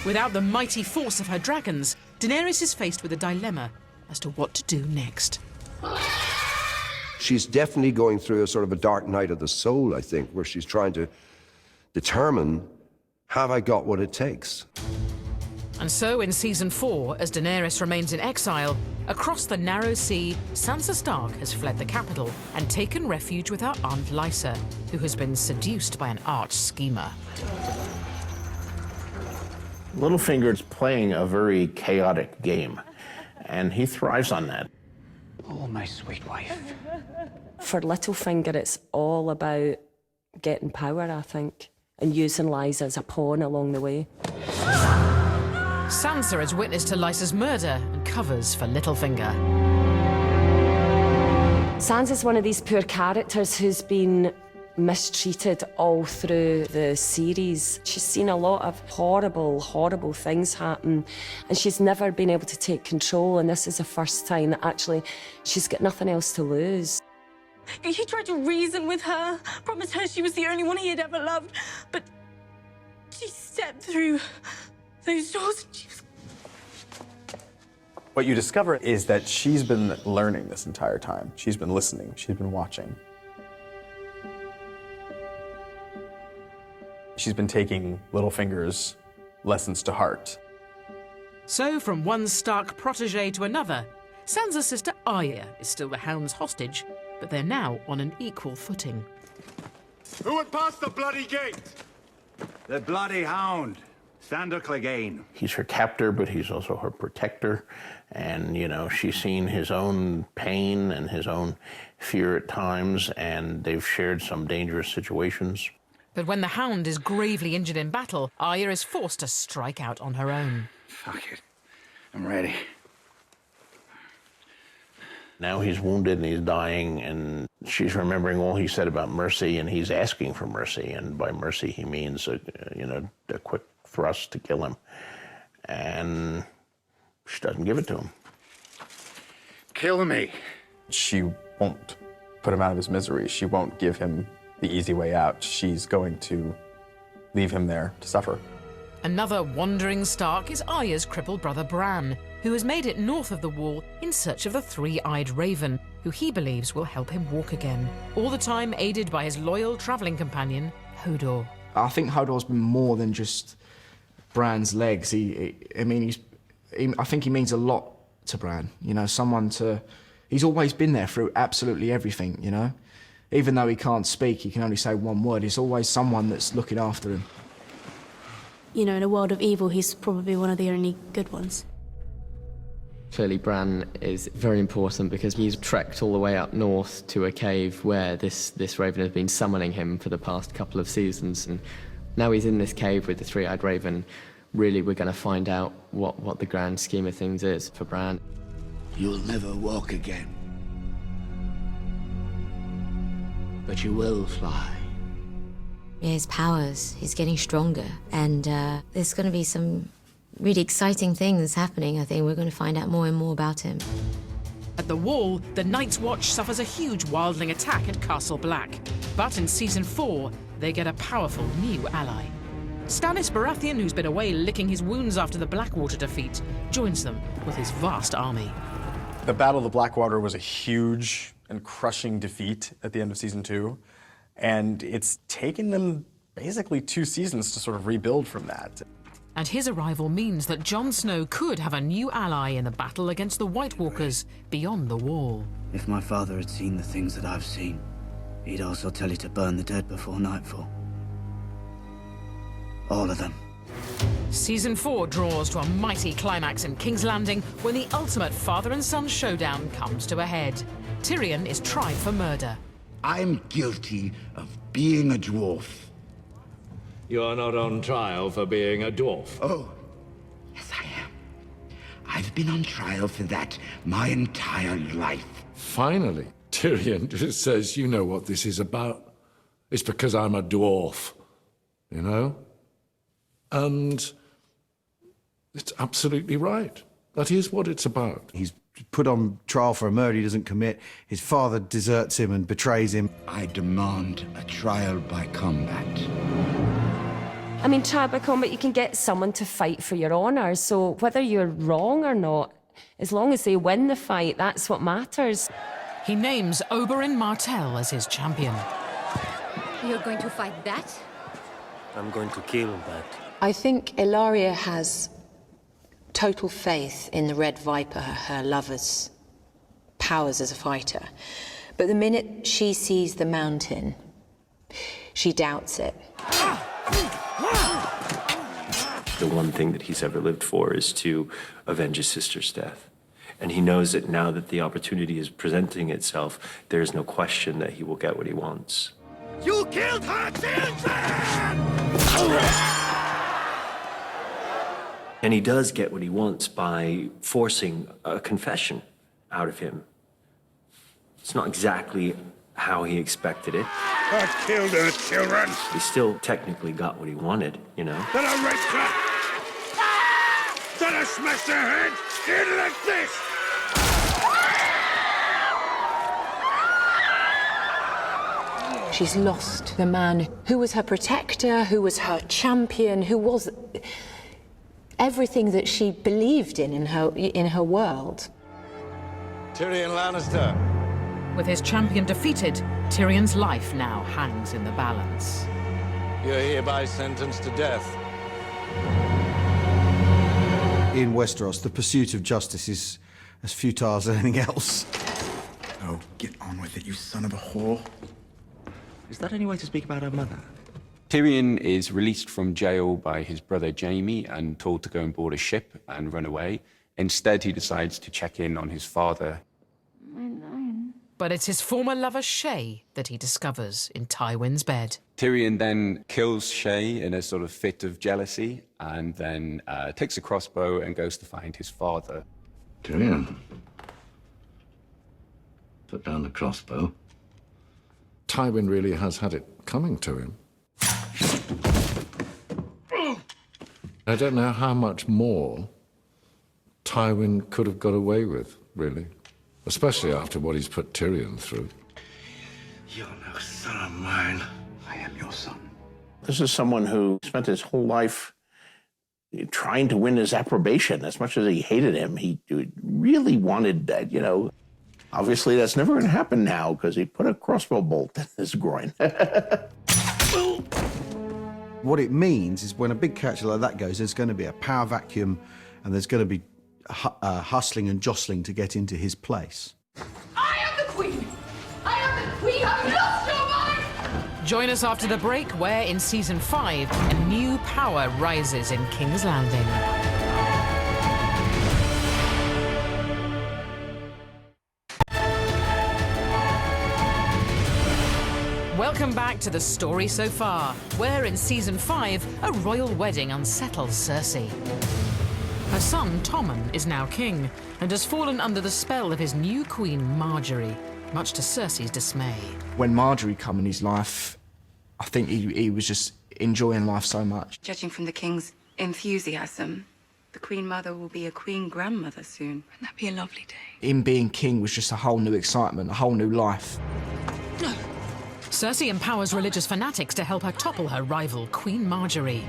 Without the mighty force of her dragons, Daenerys is faced with a dilemma as to what to do next. She's definitely going through a sort of a dark night of the soul, I think, where she's trying to determine, have I got what it takes? And so, in Season 4, as Daenerys remains in exile, across the Narrow Sea, Sansa Stark has fled the capital and taken refuge with her aunt Lysa, who has been seduced by an arch schemer. Littlefinger is playing a very chaotic game, and he thrives on that. Oh, my sweet wife. For Littlefinger, it's all about getting power, I think, and using Lysa as a pawn along the way. Sansa is witness to Lysa's murder and covers for Littlefinger. Sansa's one of these poor characters who's been mistreated all through the series. She's seen a lot of horrible, horrible things happen, and she's never been able to take control, and this is the first time that actually she's got nothing else to lose. He tried to reason with her, promised her she was the only one he had ever loved, but she stepped through those doors and she was... What you discover is that she's been learning this entire time. She's been listening. She's been watching. She's been taking Littlefinger's lessons to heart. So, from one Stark protege to another, Sansa's sister Arya is still the Hound's hostage, but they're now on an equal footing. Who would pass the bloody gate? The bloody Hound, Sandor Clegane. He's her captor, but he's also her protector. And, you know, she's seen his own pain and his own fear at times, and they've shared some dangerous situations. But when the Hound is gravely injured in battle, Arya is forced to strike out on her own. Fuck it. I'm ready. Now he's wounded and he's dying, and she's remembering all he said about mercy, and he's asking for mercy. And by mercy, he means, a quick thrust to kill him. And she doesn't give it to him. Kill me. She won't put him out of his misery. She won't give him the easy way out. She's going to leave him there to suffer. Another wandering Stark is Arya's crippled brother Bran, who has made it north of the Wall in search of the three-eyed raven, who he believes will help him walk again, all the time aided by his loyal travelling companion, Hodor. I think Hodor's been more than just Bran's legs. I think he means a lot to Bran. You know, he's always been there through absolutely everything, you know? Even though he can't speak, he can only say one word, there's always someone that's looking after him. You know, in a world of evil, he's probably one of the only good ones. Clearly Bran is very important because he's trekked all the way up north to a cave where this raven has been summoning him for the past couple of seasons, and now he's in this cave with the three-eyed raven. Really, we're going to find out what the grand scheme of things is for Bran. You'll never walk again. But you will fly. His powers, he's getting stronger, and there's going to be some really exciting things happening. I think we're going to find out more and more about him. At the Wall, the Night's Watch suffers a huge wildling attack at Castle Black. But in Season 4, they get a powerful new ally. Stannis Baratheon, who's been away licking his wounds after the Blackwater defeat, joins them with his vast army. The Battle of the Blackwater was a huge and crushing defeat at the end of Season 2, and it's taken them basically 2 seasons to sort of rebuild from that. And his arrival means that Jon Snow could have a new ally in the battle against the White Walkers beyond the Wall. If my father had seen the things that I've seen, he'd also tell you to burn the dead before nightfall. All of them. Season 4 draws to a mighty climax in King's Landing when the ultimate father and son showdown comes to a head. Tyrion is tried for murder. I'm guilty of being a dwarf. You're not on trial for being a dwarf. Oh, yes I am. I've been on trial for that my entire life. Finally, Tyrion just says you know what this is about. It's because I'm a dwarf, you know? And it's absolutely right. That is what it's about. He's put on trial for a murder he doesn't commit. His father deserts him and betrays him. I demand a trial by combat. I mean, trial by combat, you can get someone to fight for your honour, so whether you're wrong or not, as long as they win the fight, that's what matters. He names Oberyn Martell as his champion. You're going to fight that? I'm going to kill that. I think Ilaria has total faith in the Red Viper, her lover's powers as a fighter. But the minute she sees the mountain, she doubts it. The one thing that he's ever lived for is to avenge his sister's death. And he knows that now that the opportunity is presenting itself, there is no question that he will get what he wants. You killed her children! And he does get what he wants by forcing a confession out of him. It's not exactly how he expected it. I killed her children! He still technically got what he wanted, you know? Then I raped her! Then I smashed her head in like this! She's lost the man who was her protector, who was her champion, who was everything that she believed in her world. Tyrion Lannister. With his champion defeated, Tyrion's life now hangs in the balance. You're hereby sentenced to death. in Westeros, the pursuit of justice is as futile as anything else. Oh, get on with it, you son of a whore. Is that any way to speak about her mother? Tyrion is released from jail by his brother Jaime and told to go and board a ship and run away. Instead, he decides to check in on his father. But it's his former lover Shay that he discovers in Tywin's bed. Tyrion then kills Shay in a sort of fit of jealousy and then takes a crossbow and goes to find his father. Tyrion, put down the crossbow. Tywin really has had it coming to him. I don't know how much more Tywin could have got away with, really. Especially after what he's put Tyrion through. You're no son of mine. I am your son. This is someone who spent his whole life trying to win his approbation. As much as he hated him, he really wanted that, you know. Obviously, that's never going to happen now because he put a crossbow bolt in his groin. What it means is when a big character like that goes, there's going to be a power vacuum and there's going to be hustling and jostling to get into his place. I am the queen! I am the queen! Have you lost your mind? Join us after the break, where in Season 5, a new power rises in King's Landing. Welcome back to The Story So Far, where in Season 5, a royal wedding unsettles Cersei. Her son, Tommen, is now king and has fallen under the spell of his new queen, Marjorie, much to Cersei's dismay. When Marjorie come in his life, I think he was just enjoying life so much. Judging from the king's enthusiasm, the Queen Mother will be a Queen Grandmother soon. Wouldn't that be a lovely day? Him being king was just a whole new excitement, a whole new life. Cersei empowers religious fanatics to help her topple her rival, Queen Marjorie.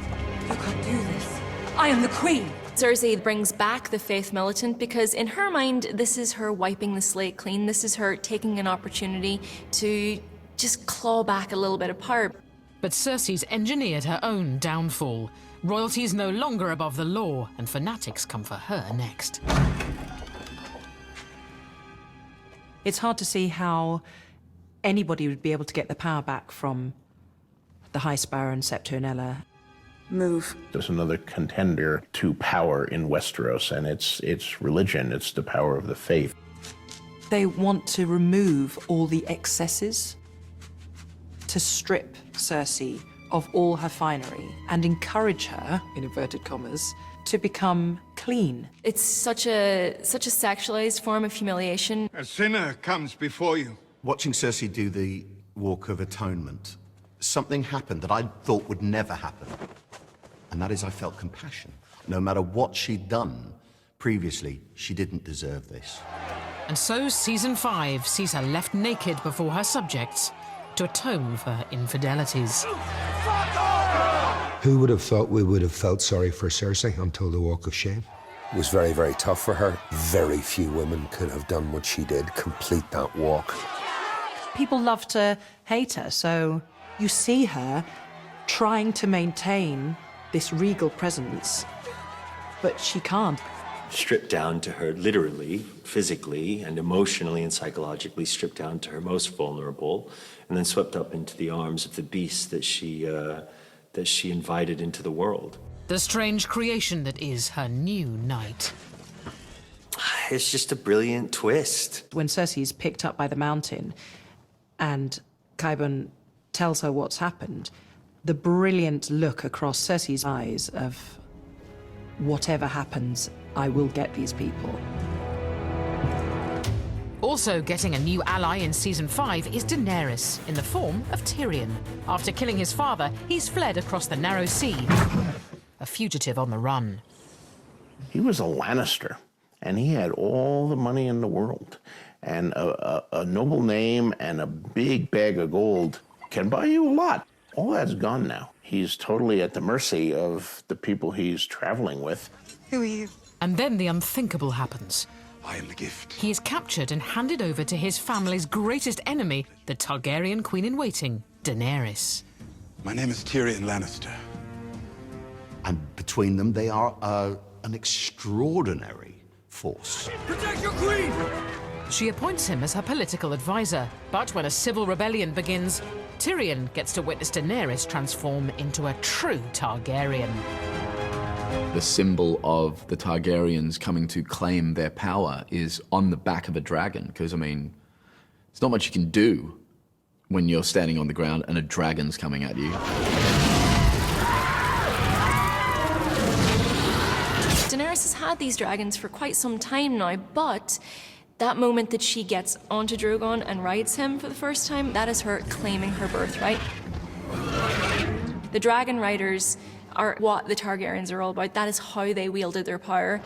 You can't do this. I am the queen! Cersei brings back the faith militant because in her mind, this is her wiping the slate clean. This is her taking an opportunity to just claw back a little bit of power. But Cersei's engineered her own downfall. Royalty's no longer above the law, and fanatics come for her next. It's hard to see how anybody would be able to get the power back from the High Sparrow and Septurnella. Move. There's another contender to power in Westeros, and it's religion. It's the power of the faith. They want to remove all the excesses, to strip Cersei of all her finery and encourage her, in inverted commas, to become clean. It's such a sexualized form of humiliation. A sinner comes before you. Watching Cersei do the Walk of Atonement, something happened that I thought would never happen. And that is I felt compassion. No matter what she'd done previously, she didn't deserve this. And so Season 5 sees her left naked before her subjects to atone for her infidelities. Who would have thought we would have felt sorry for Cersei until the Walk of Shame? It was very, very tough for her. Very few women could have done what she did, complete that walk. People love to hate her, so you see her trying to maintain this regal presence, but she can't. Stripped down to her literally, physically, and emotionally and psychologically stripped down to her most vulnerable, and then swept up into the arms of the beast that she invited into the world. The strange creation that is her new knight. It's just a brilliant twist. When Cersei is picked up by the mountain and Qyburn tells her what's happened, the brilliant look across Cersei's eyes of whatever happens, I will get these people. Also getting a new ally in Season 5 is Daenerys, in the form of Tyrion. After killing his father, he's fled across the Narrow Sea, a fugitive on the run. He was a Lannister, and he had all the money in the world. And a noble name and a big bag of gold can buy you a lot. All that's gone now. He's totally at the mercy of the people he's traveling with. Who are you? And then the unthinkable happens. I am the gift. He is captured and handed over to his family's greatest enemy, the Targaryen Queen-in-Waiting, Daenerys. My name is Tyrion Lannister. And between them, they are an extraordinary force. Protect your queen! She appoints him as her political advisor, but when a civil rebellion begins, Tyrion gets to witness Daenerys transform into a true Targaryen. The symbol of the Targaryens coming to claim their power is on the back of a dragon, because, I mean, there's not much you can do when you're standing on the ground and a dragon's coming at you. Daenerys has had these dragons for quite some time now, but that moment that she gets onto Drogon and rides him for the first time, that is her claiming her birthright. The dragon riders are what the Targaryens are all about. That is how they wielded their power.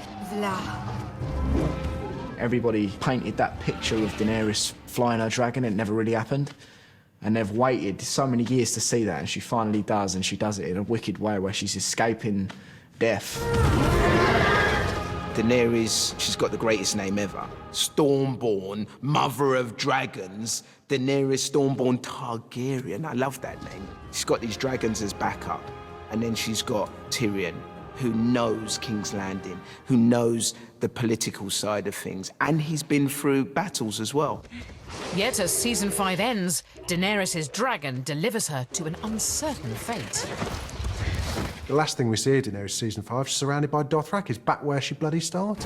Everybody painted that picture of Daenerys flying her dragon. It never really happened. And they've waited so many years to see that, and she finally does, and she does it in a wicked way where she's escaping death. Daenerys, she's got the greatest name ever. Stormborn, mother of dragons, Daenerys Stormborn Targaryen. I love that name. She's got these dragons as backup. And then she's got Tyrion, who knows King's Landing, who knows the political side of things, and he's been through battles as well. Yet as Season 5 ends, Daenerys' dragon delivers her to an uncertain fate. The last thing we see of Daenerys Season 5, she's surrounded by Dothraki, is back where she bloody started.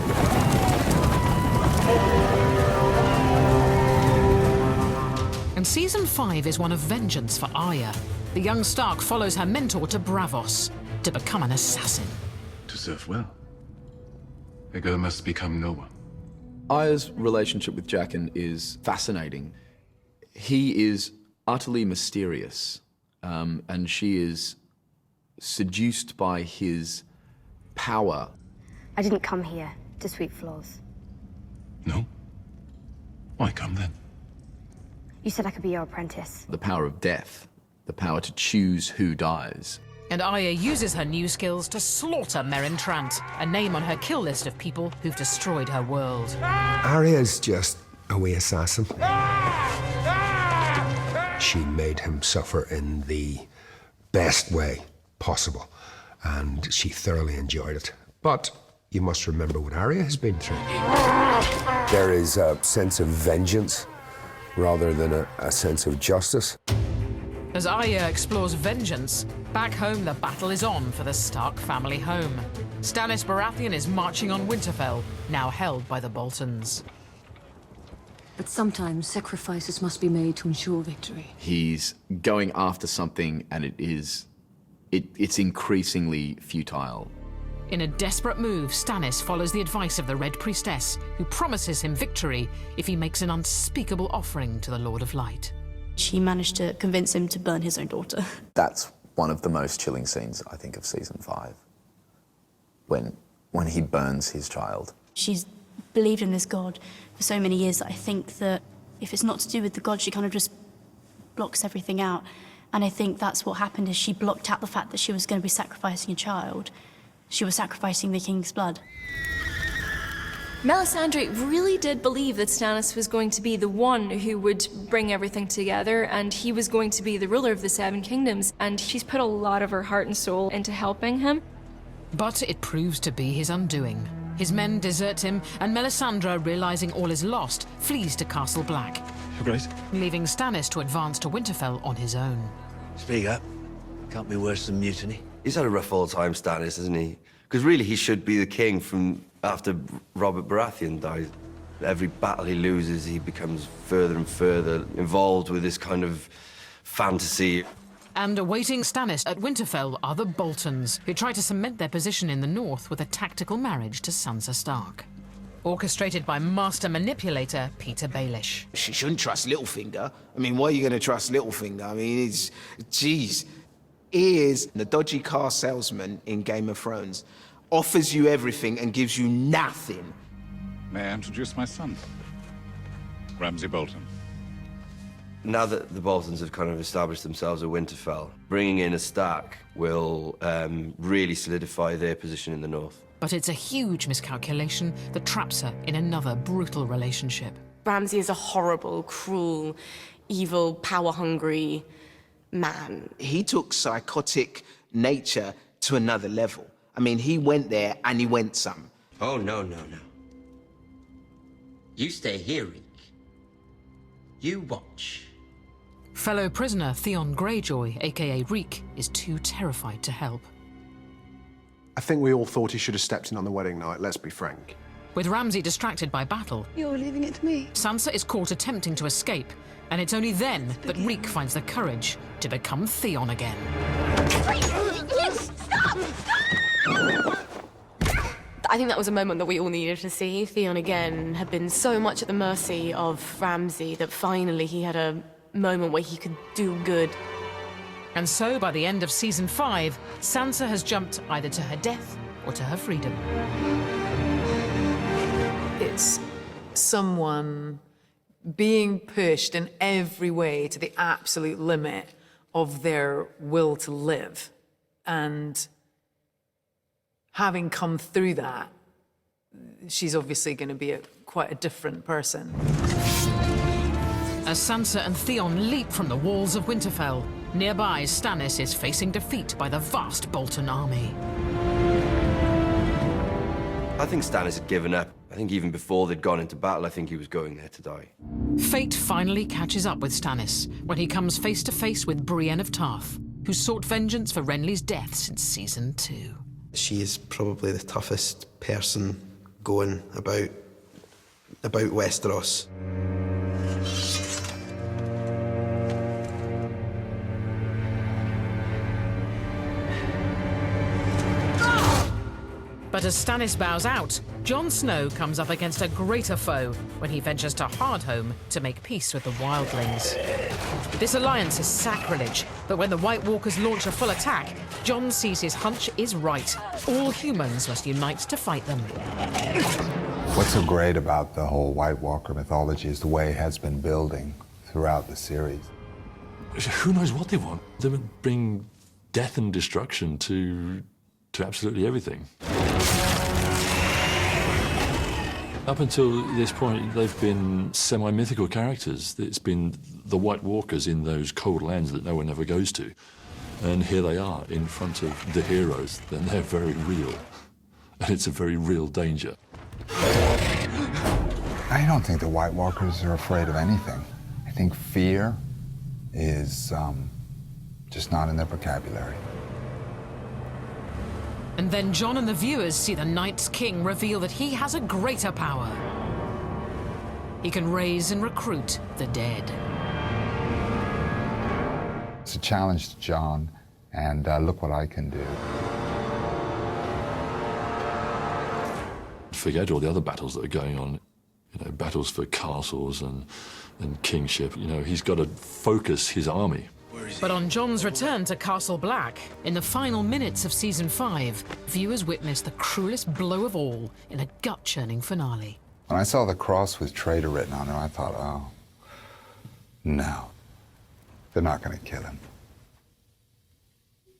And Season 5 is one of vengeance for Arya. The young Stark follows her mentor to Braavos to become an assassin. To serve well, a girl must become no one. Arya's relationship with Jaqen is fascinating. He is utterly mysterious, and she is seduced by his power. I didn't come here to sweep floors. No? Why come then? You said I could be your apprentice. The power of death, the power to choose who dies. And Arya uses her new skills to slaughter Meryn Trant, a name on her kill list of people who've destroyed her world. Arya's just a wee assassin. She made him suffer in the best way possible, and she thoroughly enjoyed it. But you must remember what Arya has been through. There is a sense of vengeance rather than a sense of justice. As Arya explores vengeance, back home the battle is on for the Stark family home. Stannis Baratheon is marching on Winterfell, now held by the Boltons. But sometimes sacrifices must be made to ensure victory. He's going after something, and it's increasingly futile. In a desperate move, Stannis follows the advice of the Red Priestess, who promises him victory if he makes an unspeakable offering to the Lord of Light. She managed to convince him to burn his own daughter. That's one of the most chilling scenes, I think, of Season 5. When he burns his child. She's believed in this god for so many years that I think that if it's not to do with the god, she kind of just blocks everything out. And I think that's what happened, is she blocked out the fact that she was going to be sacrificing a child. She was sacrificing the king's blood. Melisandre really did believe that Stannis was going to be the one who would bring everything together, and he was going to be the ruler of the Seven Kingdoms, and she's put a lot of her heart and soul into helping him. But it proves to be his undoing. His men desert him, and Melisandre, realizing all is lost, flees to Castle Black. You're great. Leaving Stannis to advance to Winterfell on his own. Speak up. Can't be worse than mutiny. He's had a rough old time, Stannis, hasn't he? Because really he should be the king from after Robert Baratheon died. Every battle he loses, he becomes further and further involved with this kind of fantasy. And awaiting Stannis at Winterfell are the Boltons, who try to cement their position in the north with a tactical marriage to Sansa Stark. Orchestrated by master manipulator Peter Baelish. She shouldn't trust Littlefinger. I mean, why are you going to trust Littlefinger? I mean, jeez. He is the dodgy car salesman in Game of Thrones. Offers you everything and gives you nothing. May I introduce my son, Ramsay Bolton? Now that the Boltons have kind of established themselves at Winterfell, bringing in a Stark will really solidify their position in the north. But it's a huge miscalculation that traps her in another brutal relationship. Ramsay is a horrible, cruel, evil, power-hungry man. He took psychotic nature to another level. I mean, he went there and he went some. Oh, no. You stay here, Reek. You watch. Fellow prisoner Theon Greyjoy, aka Reek, is too terrified to help. I think we all thought he should have stepped in on the wedding night, let's be frank. With Ramsay distracted by battle, You're leaving it to me. Sansa is caught attempting to escape, and it's only then that Reek finds the courage to become Theon again. I think that was a moment that we all needed to see. Theon again had been so much at the mercy of Ramsay that finally he had a moment where he could do good. And so, by the end of Season 5, Sansa has jumped either to her death or to her freedom. It's someone being pushed in every way to the absolute limit of their will to live. And having come through that, she's obviously going to be quite a different person. As Sansa and Theon leap from the walls of Winterfell, nearby Stannis is facing defeat by the vast Bolton army. I think Stannis had given up. I think even before they'd gone into battle, I think he was going there to die. Fate finally catches up with Stannis when he comes face to face with Brienne of Tarth, who sought vengeance for Renly's death since Season 2. She is probably the toughest person going about Westeros. But as Stannis bows out, Jon Snow comes up against a greater foe when he ventures to Hardhome to make peace with the wildlings. This alliance is sacrilege, but when the White Walkers launch a full attack, Jon sees his hunch is right. All humans must unite to fight them. What's so great about the whole White Walker mythology is the way it has been building throughout the series. Who knows what they want? They would bring death and destruction to absolutely everything. Up until this point, they've been semi-mythical characters. It's been the White Walkers in those cold lands that no one ever goes to. And here they are in front of the heroes, and they're very real. And it's a very real danger. I don't think the White Walkers are afraid of anything. I think fear is just not in their vocabulary. And then Jon and the viewers see the Night's King reveal that he has a greater power. He can raise and recruit the dead. It's a challenge to Jon, and look what I can do. Forget all the other battles that are going on. You know, battles for castles and kingship. You know, he's got to focus his army. But on Jon's return to Castle Black, in the final minutes of Season 5, viewers witness the cruelest blow of all in a gut-churning finale. When I saw the cross with traitor written on it, I thought, oh, no, they're not going to kill him.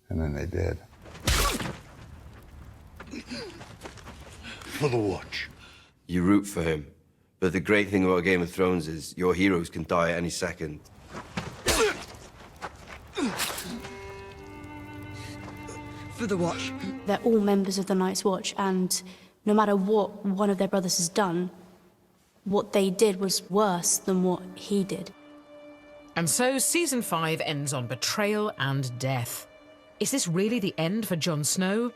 And then they did. For the Watch. You root for him. But the great thing about Game of Thrones is your heroes can die at any second. For the Watch. They're all members of the Night's Watch, and no matter what one of their brothers has done, what they did was worse than what he did. And so Season 5 ends on betrayal and death. Is this really the end for Jon Snow?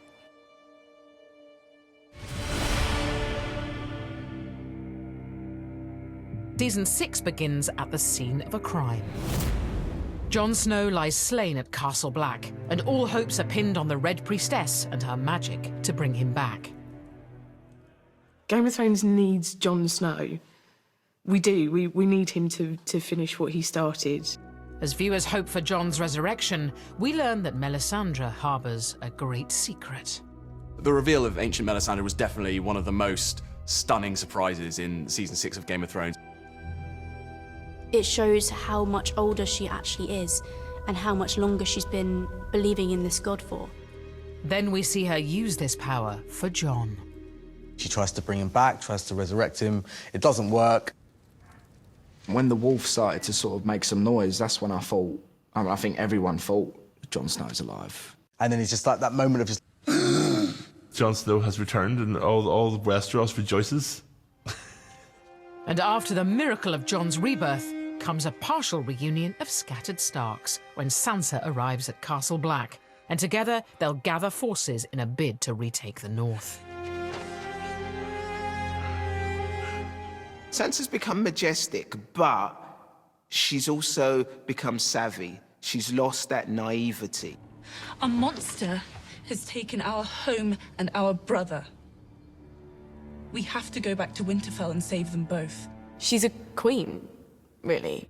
Season 6 begins at the scene of a crime. Jon Snow lies slain at Castle Black, and all hopes are pinned on the Red Priestess and her magic to bring him back. Game of Thrones needs Jon Snow. We do. We need him to finish what he started. As viewers hope for Jon's resurrection, we learn that Melisandre harbours a great secret. The reveal of Ancient Melisandre was definitely one of the most stunning surprises in Season 6 of Game of Thrones. It shows how much older she actually is and how much longer she's been believing in this god for. Then we see her use this power for Jon. She tries to bring him back, tries to resurrect him. It doesn't work. When the wolf started to sort of make some noise, that's when I think everyone thought Jon Snow's alive. And then it's just like that moment of just... Jon Snow has returned and all Westeros rejoices. And after the miracle of Jon's rebirth comes a partial reunion of scattered Starks when Sansa arrives at Castle Black, and together they'll gather forces in a bid to retake the North. Sansa's become majestic, but she's also become savvy. She's lost that naivety. A monster has taken our home and our brother. We have to go back to Winterfell and save them both. She's a queen, really.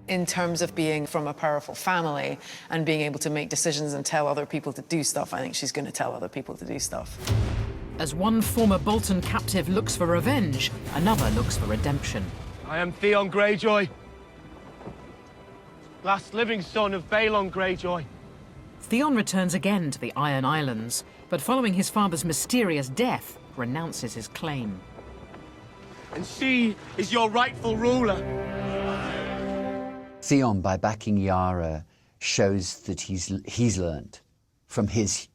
In terms of being from a powerful family and being able to make decisions and tell other people to do stuff, I think she's going to tell other people to do stuff. As one former Bolton captive looks for revenge, another looks for redemption. I am Theon Greyjoy, last living son of Balon Greyjoy. Theon returns again to the Iron Islands, but following his father's mysterious death, renounces his claim. And she is your rightful ruler. Theon, by backing Yara, shows that he's learned from his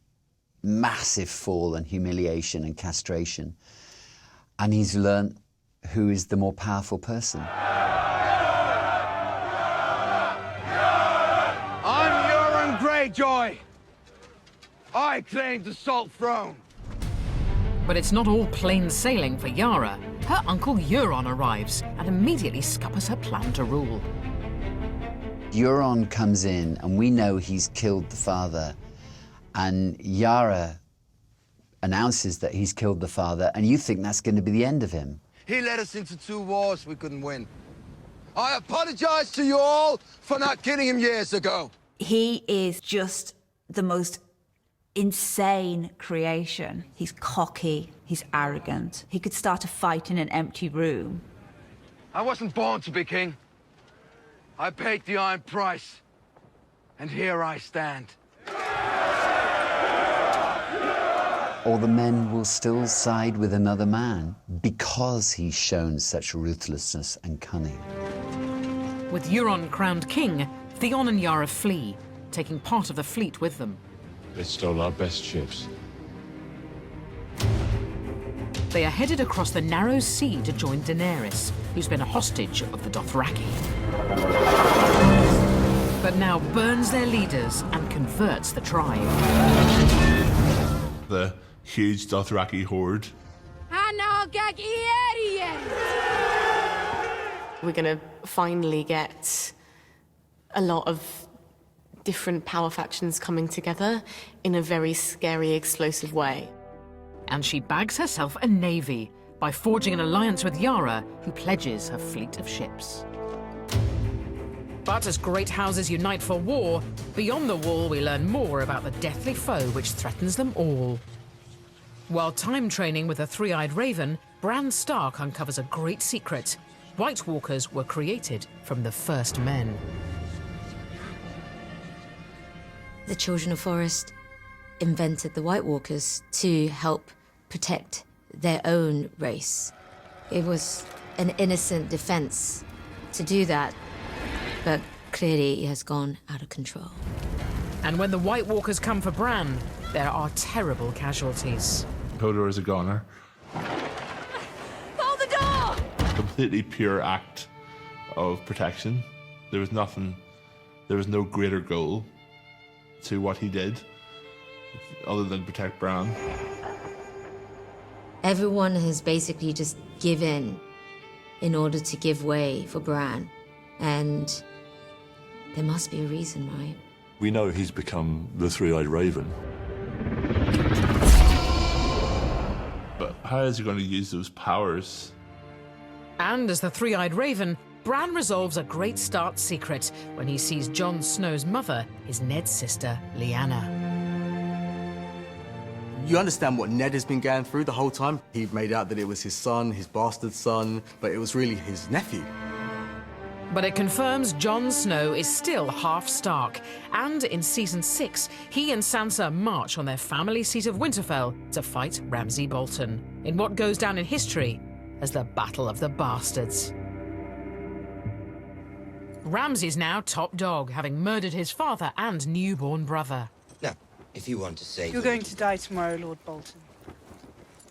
massive fall and humiliation and castration, and he's learned who is the more powerful person. I'm Euron Greyjoy. I claim the Salt Throne. But it's not all plain sailing for Yara. Her uncle Euron arrives and immediately scuppers her plan to rule. Euron comes in, and we know he's killed the father, and Yara announces that he's killed the father, and you think that's going to be the end of him. He led us into 2 wars we couldn't win. I apologize to you all for not killing him years ago. He is just the most insane creation. He's cocky, he's arrogant. He could start a fight in an empty room. I wasn't born to be king. I paid the iron price, and here I stand. Or the men will still side with another man because he's shown such ruthlessness and cunning. With Euron crowned king, Theon and Yara flee, taking part of the fleet with them. They stole our best ships. They are headed across the narrow sea to join Daenerys, who's been a hostage of the Dothraki. But now burns their leaders and converts the tribe. The huge Dothraki horde. We're gonna finally get a lot of different power factions coming together in a very scary, explosive way. And she bags herself a navy by forging an alliance with Yara, who pledges her fleet of ships. But as great houses unite for war, beyond the wall we learn more about the deathly foe which threatens them all. While time training with a three-eyed raven, Bran Stark uncovers a great secret. White Walkers were created from the first men. The Children of Forest invented the White Walkers to help protect their own race. It was an innocent defense to do that, but clearly it has gone out of control. And when the White Walkers come for Bran, there are terrible casualties. Hodor is a goner. Hold the door! Completely pure act of protection. There was no greater goal to what he did other than protect Bran. Everyone has basically just given in order to give way for Bran. And there must be a reason, right? We know he's become the three-eyed raven. But how is he going to use those powers? And as the three-eyed raven, Bran resolves a great start secret when he sees Jon Snow's mother is Ned's sister, Lyanna. You understand what Ned has been going through the whole time. He made out that it was his son, his bastard son, but it was really his nephew. But it confirms Jon Snow is still half Stark, and in Season 6, he and Sansa march on their family seat of Winterfell to fight Ramsay Bolton, in what goes down in history as the Battle of the Bastards. Ramsay's now top dog, having murdered his father and newborn brother. Now, If you want to save You're going to die tomorrow, Lord Bolton.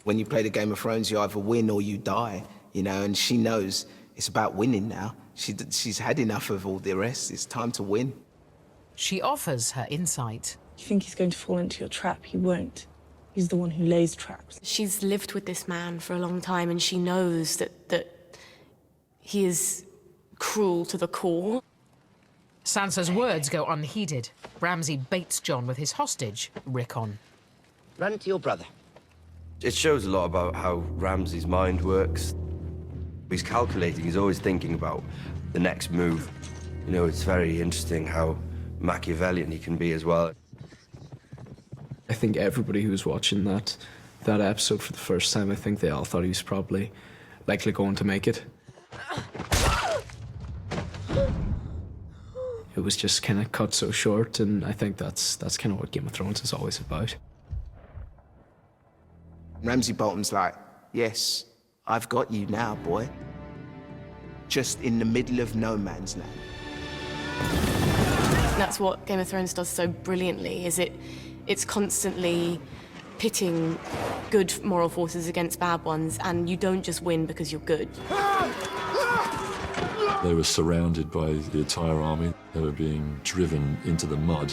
When you play the Game of Thrones, you either win or you die, you know, and she knows it's about winning now. She's had enough of all the rest. It's time to win. She offers her insight. You think he's going to fall into your trap? He won't. He's the one who lays traps. She's lived with this man for a long time, and she knows that he is cruel to the core. Sansa's words go unheeded. Ramsay baits Jon with his hostage, Rickon. Run to your brother. It shows a lot about how Ramsay's mind works. He's calculating, he's always thinking about the next move. You know, it's very interesting how Machiavellian he can be as well. I think everybody who was watching that episode for the first time, I think they all thought he was probably likely going to make it. It was just kind of cut so short, and I think that's kind of what Game of Thrones is always about. Ramsay Bolton's like, yes, I've got you now, boy. Just in the middle of no man's land. That's what Game of Thrones does so brilliantly, is it's constantly pitting good moral forces against bad ones, and you don't just win because you're good. They were surrounded by the entire army. They were being driven into the mud.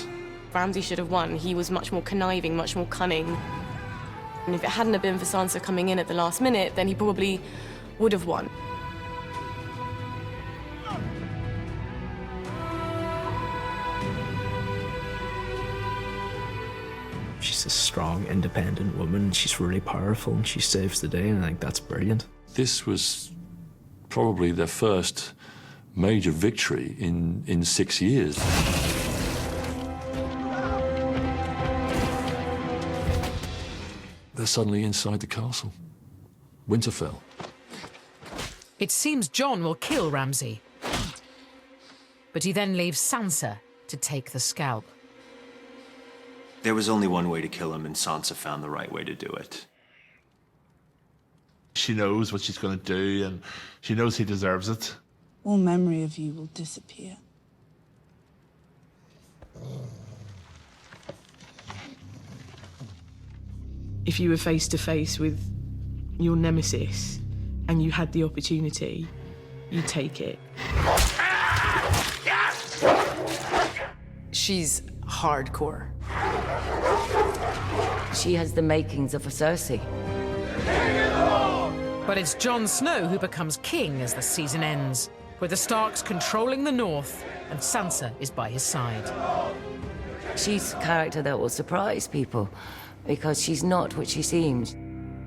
Ramsay should have won. He was much more conniving, much more cunning. And if it hadn't have been for Sansa coming in at the last minute, then he probably would have won. She's a strong, independent woman. She's really powerful, and she saves the day, and I think that's brilliant. This was probably their first major victory in 6 years. They're suddenly inside the castle. Winterfell. It seems Jon will kill Ramsay. But he then leaves Sansa to take the scalp. There was only one way to kill him, and Sansa found the right way to do it. She knows what she's going to do, and she knows he deserves it. All memory of you will disappear. If you were face to face with your nemesis and you had the opportunity, you'd take it. She's hardcore. She has the makings of a Cersei. But it's Jon Snow who becomes king as the season ends, with the Starks controlling the north and Sansa is by his side. She's a character that will surprise people, because she's not what she seems.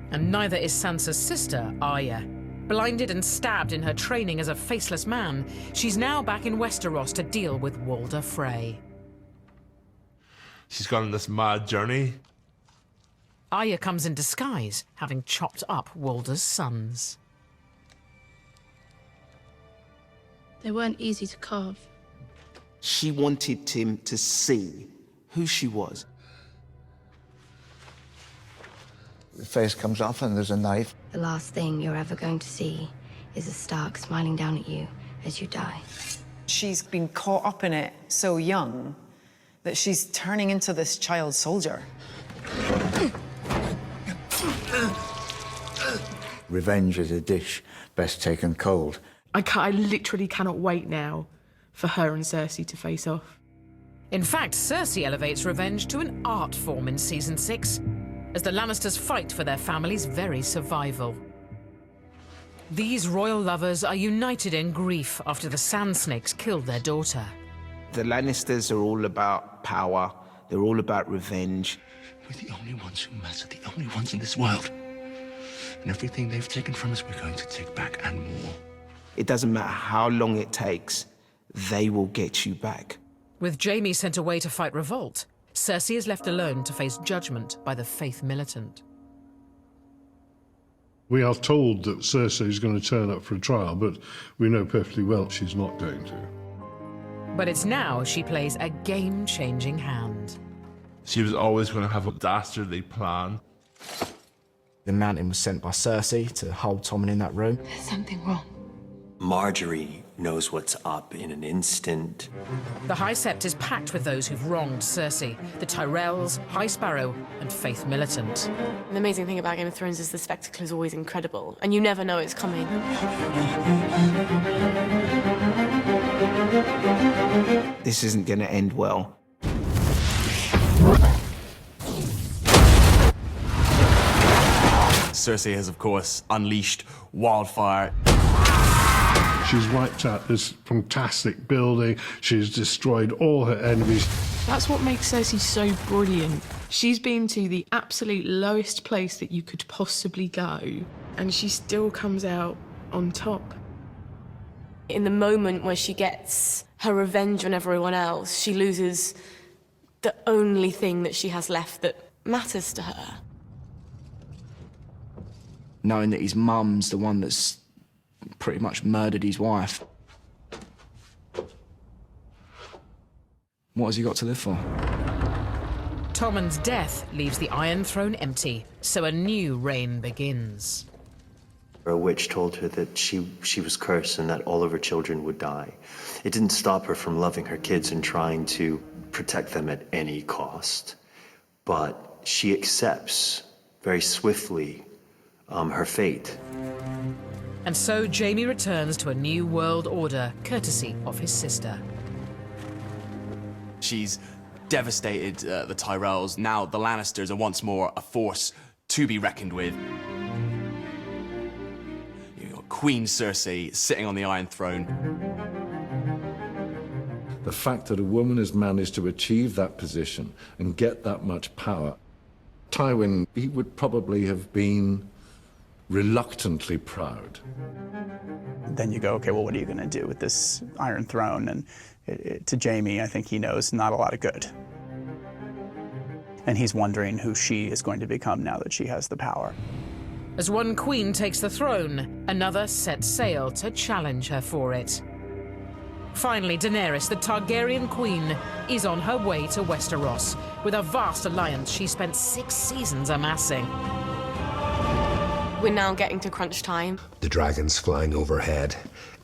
And neither is Sansa's sister, Arya. Blinded and stabbed in her training as a faceless man, she's now back in Westeros to deal with Walder Frey. She's gone on this mad journey. Arya comes in disguise, having chopped up Walder's sons. They weren't easy to carve. She wanted him to see who she was. The face comes off and there's a knife. The last thing you're ever going to see is a Stark smiling down at you as you die. She's been caught up in it so young that she's turning into this child soldier. Revenge is a dish best taken cold. I literally cannot wait now for her and Cersei to face off. In fact, Cersei elevates revenge to an art form in Season 6, as the Lannisters fight for their family's very survival. These royal lovers are united in grief after the Sand Snakes killed their daughter. The Lannisters are all about power. They're all about revenge. We're the only ones who matter, the only ones in this world. And everything they've taken from us, we're going to take back and more. It doesn't matter how long it takes, they will get you back. With Jaime sent away to fight revolt, Cersei is left alone to face judgment by the Faith Militant. We are told that Cersei is going to turn up for a trial, but we know perfectly well she's not going to. But it's now she plays a game-changing hand. She was always going to have a dastardly plan. The Mountain was sent by Cersei to hold Tommen in that room. There's something wrong. Marjorie knows what's up in an instant. The High Sept is packed with those who've wronged Cersei, the Tyrells, High Sparrow, and Faith Militant. The amazing thing about Game of Thrones is the spectacle is always incredible, and you never know it's coming. This isn't going to end well. Cersei has, of course, unleashed wildfire. She's wiped out this fantastic building. She's destroyed all her enemies. That's what makes Cersei so brilliant. She's been to the absolute lowest place that you could possibly go, and she still comes out on top. In the moment where she gets her revenge on everyone else, she loses the only thing that she has left that matters to her. Knowing that his mum's the one that's pretty much murdered his wife. What has he got to live for? Tommen's death leaves the Iron Throne empty, so a new reign begins. A witch told her that she was cursed and that all of her children would die. It didn't stop her from loving her kids and trying to protect them at any cost. But she accepts very swiftly her fate. And so Jaime returns to a new world order, courtesy of his sister. She's devastated the Tyrells. Now the Lannisters are once more a force to be reckoned with. You've got Queen Cersei sitting on the Iron Throne. The fact that a woman has managed to achieve that position and get that much power, Tywin, he would probably have been reluctantly proud. Then you go, okay, well, what are you going to do with this Iron Throne? And to Jaime, I think he knows not a lot of good. And he's wondering who she is going to become now that she has the power. As one queen takes the throne, another sets sail to challenge her for it. Finally, Daenerys, the Targaryen queen, is on her way to Westeros with a vast alliance she spent 6 seasons amassing. We're now getting to crunch time. The dragons flying overhead.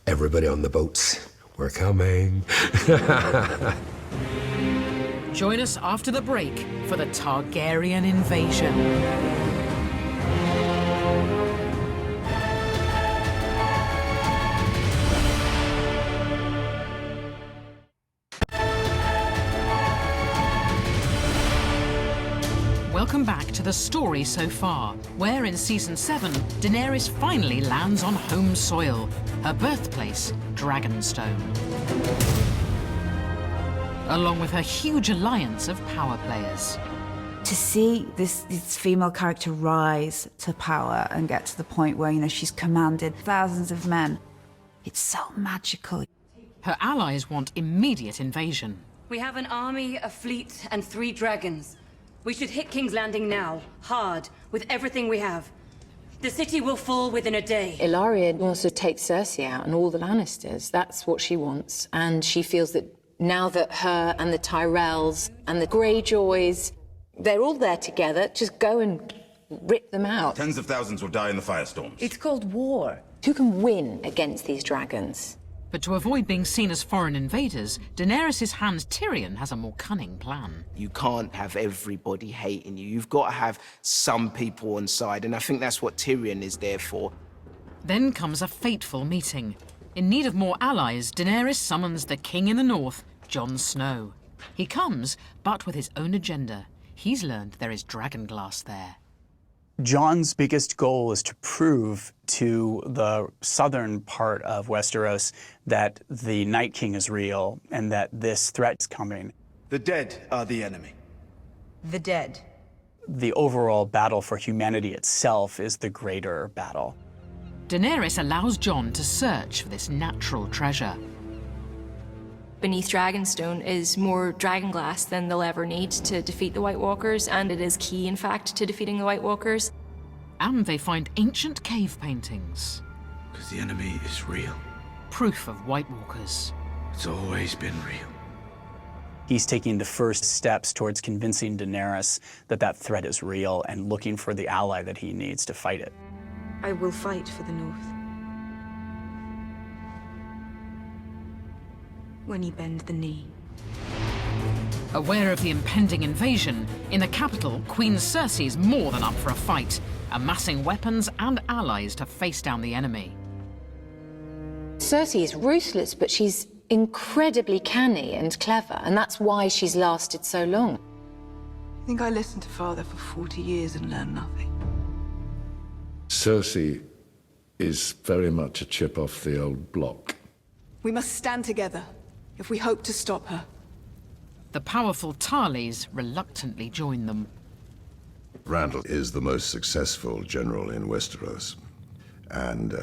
Everybody on the boats. We're coming. Join us after the break for the Targaryen invasion. Welcome back to the story so far, where in Season 7, Daenerys finally lands on home soil, her birthplace, Dragonstone. Along with her huge alliance of power players. To see this female character rise to power and get to the point where, you know, she's commanded thousands of men, it's so magical. Her allies want immediate invasion. We have an army, a fleet, and 3 dragons. We should hit King's Landing now, hard, with everything we have. The city will fall within a day. Ilaria wants to take Cersei out and all the Lannisters. That's what she wants. And she feels that now that her and the Tyrells and the Greyjoys, they're all there together, just go and rip them out. Tens of thousands will die in the firestorms. It's called war. Who can win against these dragons? But to avoid being seen as foreign invaders, Daenerys' hand Tyrion has a more cunning plan. You can't have everybody hating you. You've got to have some people on side, and I think that's what Tyrion is there for. Then comes a fateful meeting. In need of more allies, Daenerys summons the King in the North, Jon Snow. He comes, but with his own agenda. He's learned there is dragonglass there. Jon's biggest goal is to prove to the southern part of Westeros that the Night King is real and that this threat is coming. The dead are the enemy. The dead. The overall battle for humanity itself is the greater battle. Daenerys allows Jon to search for this natural treasure. Beneath Dragonstone is more dragonglass than they'll ever need to defeat the White Walkers, and it is key, in fact, to defeating the White Walkers. And they find ancient cave paintings. Because the enemy is real. Proof of White Walkers. It's always been real. He's taking the first steps towards convincing Daenerys that that threat is real and looking for the ally that he needs to fight it. I will fight for the North. when you bend the knee. Aware of the impending invasion, in the capital, Queen Cersei's more than up for a fight, amassing weapons and allies to face down the enemy. Cersei is ruthless, but she's incredibly canny and clever, and that's why she's lasted so long. I think I listened to Father for 40 years and learned nothing. Cersei is very much a chip off the old block. We must stand together if we hope to stop her. The powerful Tarlys reluctantly join them. Randall is the most successful general in Westeros, and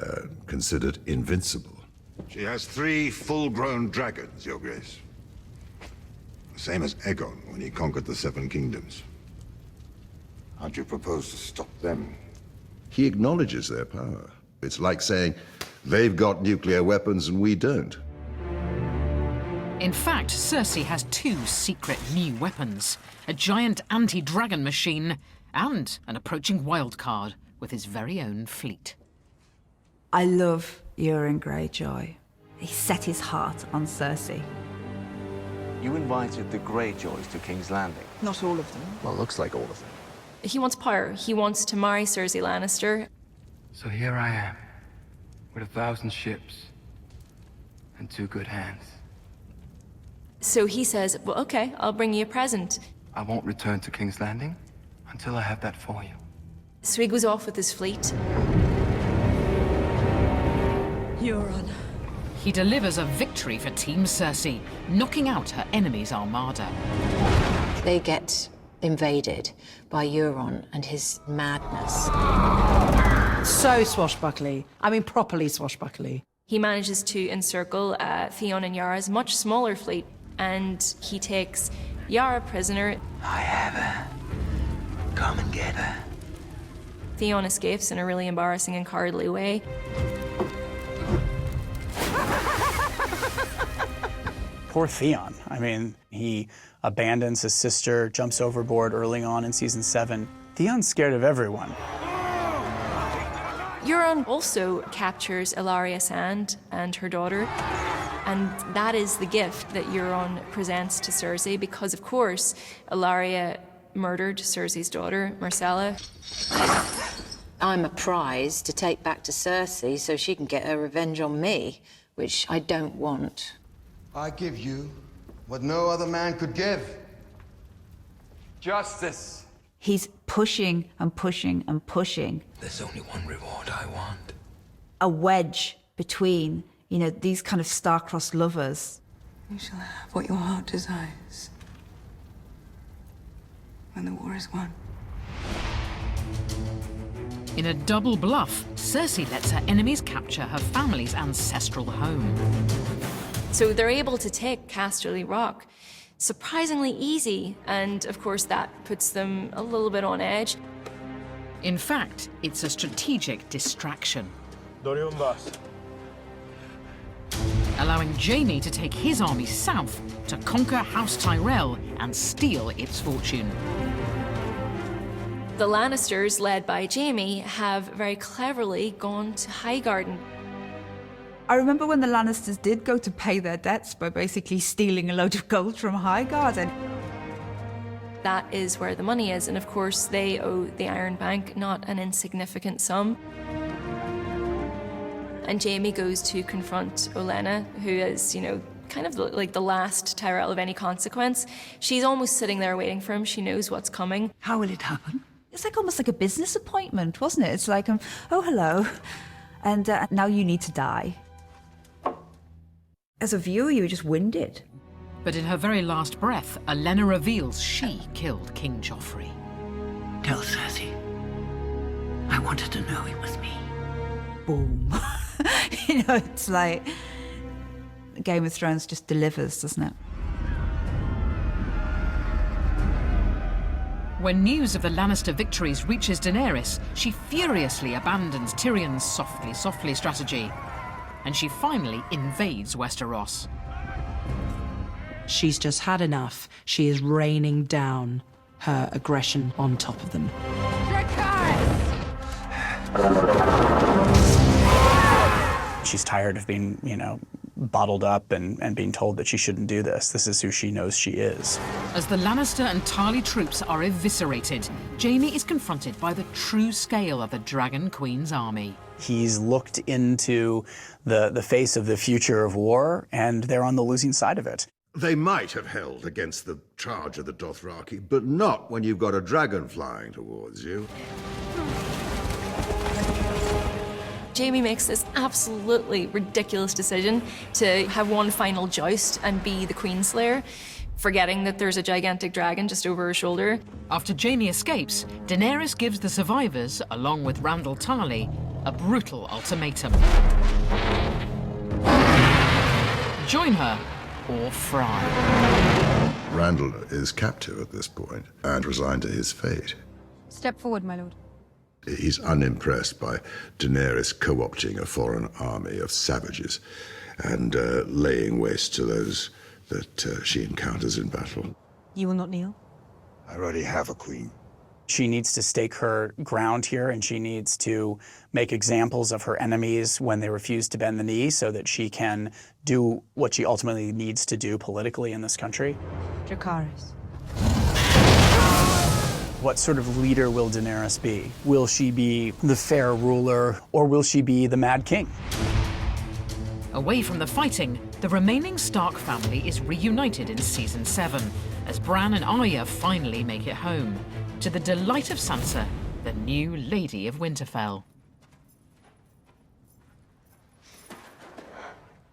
considered invincible. She has 3 full-grown dragons, Your Grace. The same as Aegon when he conquered the 7 kingdoms. How do you propose to stop them? He acknowledges their power. It's like saying, they've got nuclear weapons and we don't. In fact, Cersei has 2 secret new weapons, a giant anti-dragon machine and an approaching wildcard with his very own fleet. I love Euron Greyjoy. He set his heart on Cersei. You invited the Greyjoys to King's Landing. Not all of them. Well, looks like all of them. He wants power. He wants to marry Cersei Lannister. So here I am, with 1,000 ships and 2 good hands. So he says, well, okay, I'll bring you a present. I won't return to King's Landing until I have that for you. So he goes off with his fleet. Euron. He delivers a victory for Team Cersei, knocking out her enemy's armada. They get invaded by Euron and his madness. So swashbuckly. I mean, properly swashbuckly. He manages to encircle Theon and Yara's much smaller fleet, and he takes Yara prisoner. I have her. Come and get her. Theon escapes in a really embarrassing and cowardly way. Poor Theon. I mean, he abandons his sister, jumps overboard early on in season 7. Theon's scared of everyone. Euron also captures Ellaria Sand and her daughter, and that is the gift that Euron presents to Cersei because, of course, Ellaria murdered Cersei's daughter, Myrcella. I'm a prize to take back to Cersei so she can get her revenge on me, which I don't want. I give you what no other man could give. Justice. He's pushing and pushing and pushing. There's only one reward I want. A wedge between, you know, these kind of star-crossed lovers. You shall have what your heart desires when the war is won. In a double bluff, Cersei lets her enemies capture her family's ancestral home. So they're able to take Casterly Rock surprisingly easy, and of course that puts them a little bit on edge. In fact, it's a strategic distraction, allowing Jaime to take his army south to conquer House Tyrell and steal its fortune. The Lannisters, led by Jaime, have very cleverly gone to Highgarden. I remember when the Lannisters did go to pay their debts by basically stealing a load of gold from Highgarden. That is where the money is, and of course they owe the Iron Bank not an insignificant sum. And Jaime goes to confront Olenna, who is, you know, kind of like the last Tyrell of any consequence. She's almost sitting there waiting for him. She knows what's coming. How will it happen? It's like almost like a business appointment, wasn't it? It's like, oh, hello, and now you need to die. As a viewer, you were just winded. But in her very last breath, Olenna reveals she killed King Joffrey. Tell Cersei. I wanted to know it was me. Boom. You know, it's like Game of Thrones just delivers, doesn't it? When news of the Lannister victories reaches Daenerys, she furiously abandons Tyrion's softly strategy, and she finally invades Westeros. She's just had enough. She is raining down her aggression on top of them. She's tired of being, you know, bottled up and being told that she shouldn't do this. This is who she knows she is. As the Lannister and Tarly troops are eviscerated, Jaime is confronted by the true scale of the Dragon Queen's army. He's looked into the face of the future of war, and they're on the losing side of it. They might have held against the charge of the Dothraki, but not when you've got a dragon flying towards you. Jaime makes this absolutely ridiculous decision to have one final joust and be the Queenslayer, forgetting that there's a gigantic dragon just over her shoulder. After Jaime escapes, Daenerys gives the survivors, along with Randyll Tarly, a brutal ultimatum. Join her or fry. Randyll is captive at this point and resigned to his fate. Step forward, my lord. He's unimpressed by Daenerys co-opting a foreign army of savages and laying waste to those that she encounters in battle. You will not kneel? I already have a queen. She needs to stake her ground here, and she needs to make examples of her enemies when they refuse to bend the knee so that she can do what she ultimately needs to do politically in this country. Dracarys. What sort of leader will Daenerys be? Will she be the fair ruler, or will she be the Mad King? Away from the fighting, the remaining Stark family is reunited in Season 7, as Bran and Arya finally make it home, to the delight of Sansa, the new Lady of Winterfell.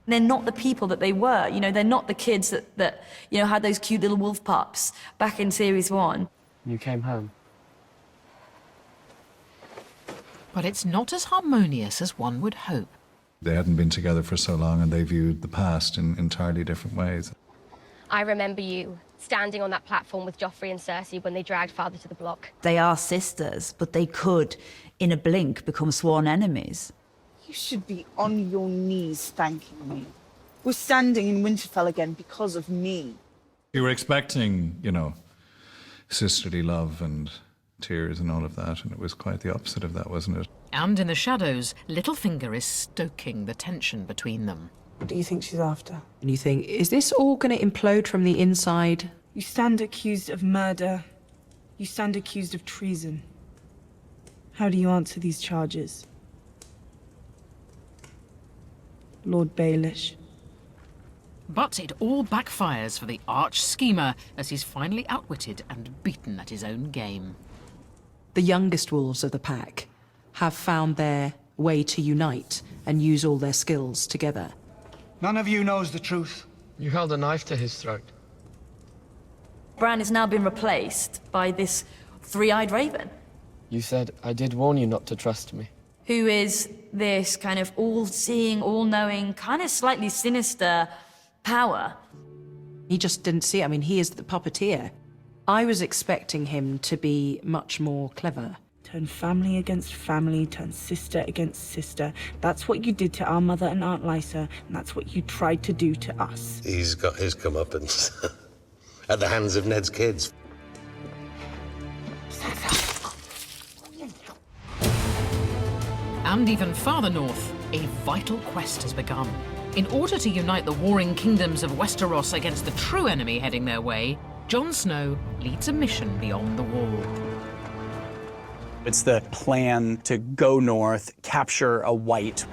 They're not the people that they were. You know, they're not the kids that you know, had those cute little wolf pups back in Series 1. You came home. But it's not as harmonious as one would hope. They hadn't been together for so long, and they viewed the past in entirely different ways. I remember you standing on that platform with Joffrey and Cersei when they dragged Father to the block. They are sisters, but they could, in a blink, become sworn enemies. You should be on your knees thanking me. We're standing in Winterfell again because of me. You were expecting, you know, sisterly love and tears and all of that, and it was quite the opposite of that, wasn't it? And in the shadows, Littlefinger is stoking the tension between them. What do you think she's after? And you think, is this all going to implode from the inside? You stand accused of murder. You stand accused of treason. How do you answer these charges? Lord Baelish. But it all backfires for the arch-schemer as he's finally outwitted and beaten at his own game. The youngest wolves of the pack have found their way to unite and use all their skills together. None of you knows the truth. You held a knife to his throat. Bran has now been replaced by this three-eyed raven. You said I did warn you not to trust me. Who is this kind of all-seeing, all-knowing, kind of slightly sinister power. He just didn't see it. I mean, he is the puppeteer. I was expecting him to be much more clever. Turn family against family, turn sister against sister. That's what you did to our mother and Aunt Lysa, and that's what you tried to do to us. He's got his comeuppance at the hands of Ned's kids. And even farther north, a vital quest has begun. In order to unite the warring kingdoms of Westeros against the true enemy heading their way, Jon Snow leads a mission beyond the wall. It's the plan to go north, capture a white,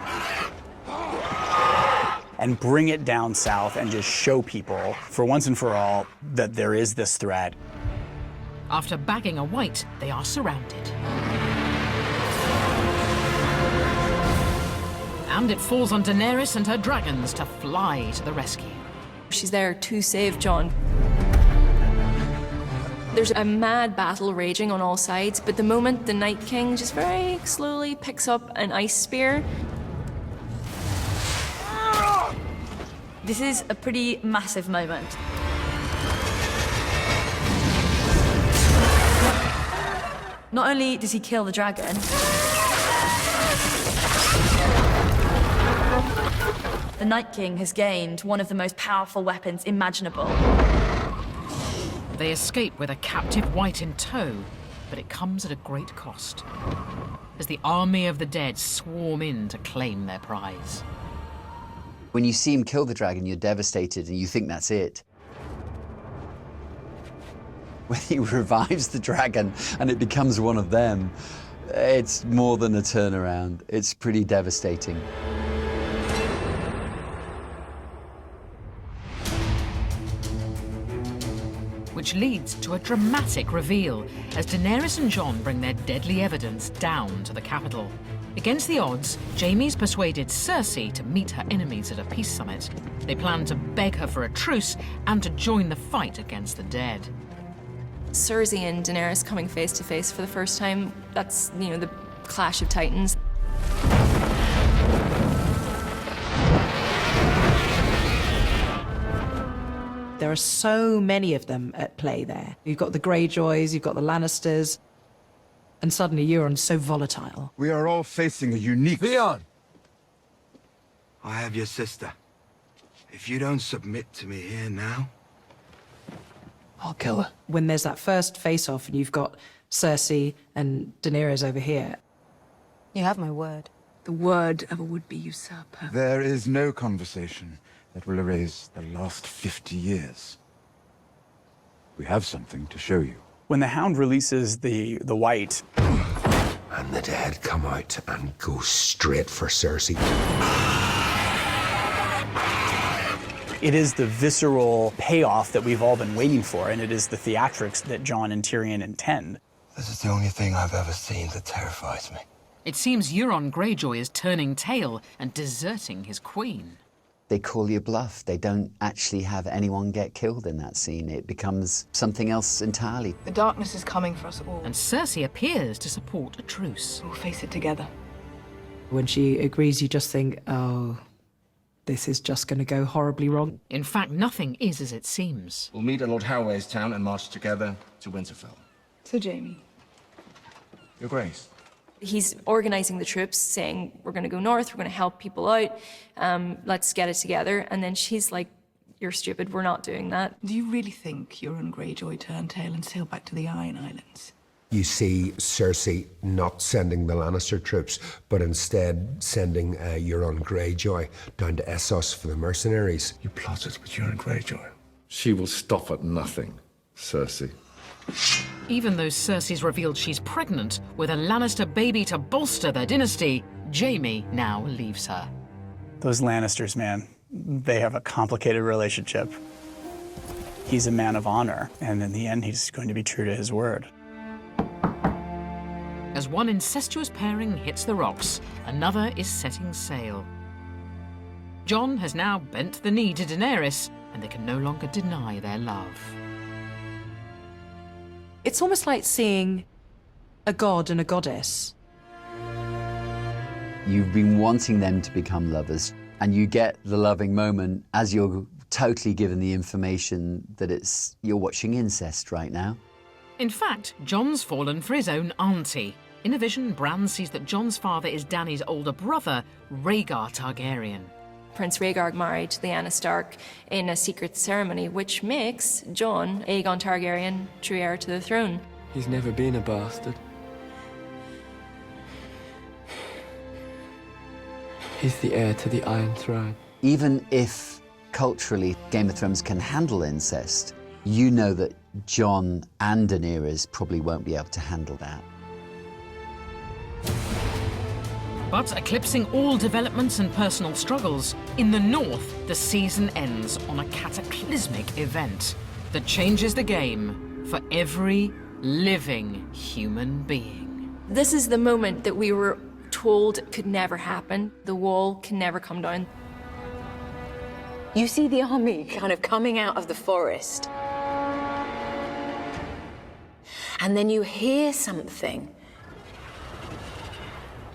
and bring it down south and just show people, for once and for all, that there is this threat. After bagging a white, they are surrounded. And it falls on Daenerys and her dragons to fly to the rescue. She's there to save Jon. There's a mad battle raging on all sides, but the moment the Night King just very slowly picks up an ice spear. This is a pretty massive moment. Not only does he kill the dragon, the Night King has gained one of the most powerful weapons imaginable. They escape with a captive white in tow, but it comes at a great cost, as the army of the dead swarm in to claim their prize. When you see him kill the dragon, you're devastated and you think that's it. When he revives the dragon and it becomes one of them, it's more than a turnaround. It's pretty devastating. Which leads to a dramatic reveal as Daenerys and Jon bring their deadly evidence down to the capital. Against the odds, Jaime's persuaded Cersei to meet her enemies at a peace summit. They plan to beg her for a truce and to join the fight against the dead. Cersei and Daenerys coming face to face for the first time, that's, you know, the clash of titans. There are so many of them at play there. You've got the Greyjoys, you've got the Lannisters, and suddenly Euron's so volatile. We are all facing a unique... Theon! I have your sister. If you don't submit to me here now, I'll kill her. When there's that first face-off and you've got Cersei and Daenerys over here. You have my word. The word of a would-be usurper. there is no conversation that will erase the last 50 years. We have something to show you. When the Hound releases the White... And the dead come out and go straight for Cersei. It is the visceral payoff that we've all been waiting for, and it is the theatrics that Jon and Tyrion intend. This is the only thing I've ever seen that terrifies me. It seems Euron Greyjoy is turning tail and deserting his queen. They call you bluff. They don't actually have anyone get killed in that scene. It becomes something else entirely. The darkness is coming for us all. And Cersei appears to support a truce. We'll face it together. When she agrees, you just think, oh, this is just going to go horribly wrong. In fact, nothing is as it seems. We'll meet at Lord Hallway's town and march together to Winterfell. So, Jaime. Your Grace. He's organising the troops, saying, we're going to go north, we're going to help people out, let's get it together. And then she's like, you're stupid, we're not doing that. Do you really think Euron Greyjoy turned tail and sailed back to the Iron Islands? You see Cersei not sending the Lannister troops, but instead sending Euron Greyjoy down to Essos for the mercenaries. You plotted with Euron Greyjoy. She will stop at nothing, Cersei. Even though Cersei's revealed she's pregnant with a Lannister baby to bolster their dynasty, Jaime now leaves her. Those Lannisters, man, they have a complicated relationship. He's a man of honor, and in the end, he's going to be true to his word. As one incestuous pairing hits the rocks, another is setting sail. Jon has now bent the knee to Daenerys, and they can no longer deny their love. It's almost like seeing a god and a goddess. You've been wanting them to become lovers, and you get the loving moment as you're totally given the information that you're watching incest right now. In fact, Jon's fallen for his own auntie. In a vision, Bran sees that Jon's father is Dany's older brother, Rhaegar Targaryen. Prince Rhaegar married Lyanna Stark in a secret ceremony, which makes Jon, Aegon Targaryen, true heir to the throne. He's never been a bastard. He's the heir to the Iron Throne. Even if culturally Game of Thrones can handle incest, you know that Jon and Daenerys probably won't be able to handle that. But eclipsing all developments and personal struggles, in the north, the season ends on a cataclysmic event that changes the game for every living human being. This is the moment that we were told could never happen. The wall can never come down. You see the army kind of coming out of the forest. And then you hear something.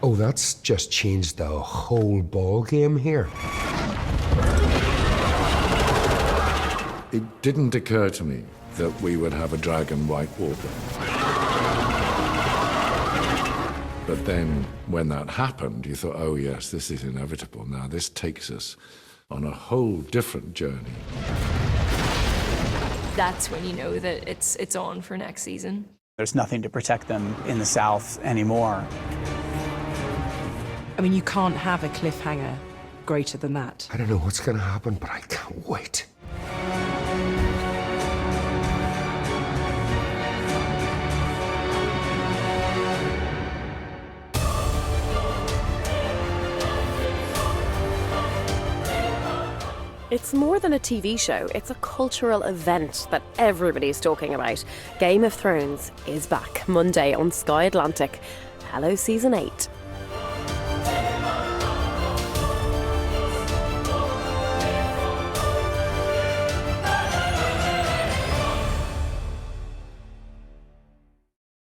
Oh, that's just changed the whole ball game here. It didn't occur to me that we would have a dragon White Walker. But then, when that happened, you thought, oh yes, this is inevitable. Now this takes us on a whole different journey. That's when you know that it's on for next season. There's nothing to protect them in the South anymore. I mean, you can't have a cliffhanger greater than that. I don't know what's going to happen, but I can't wait. It's more than a TV show, it's a cultural event that everybody's talking about. Game of Thrones is back Monday on Sky Atlantic. Hello, Season 8.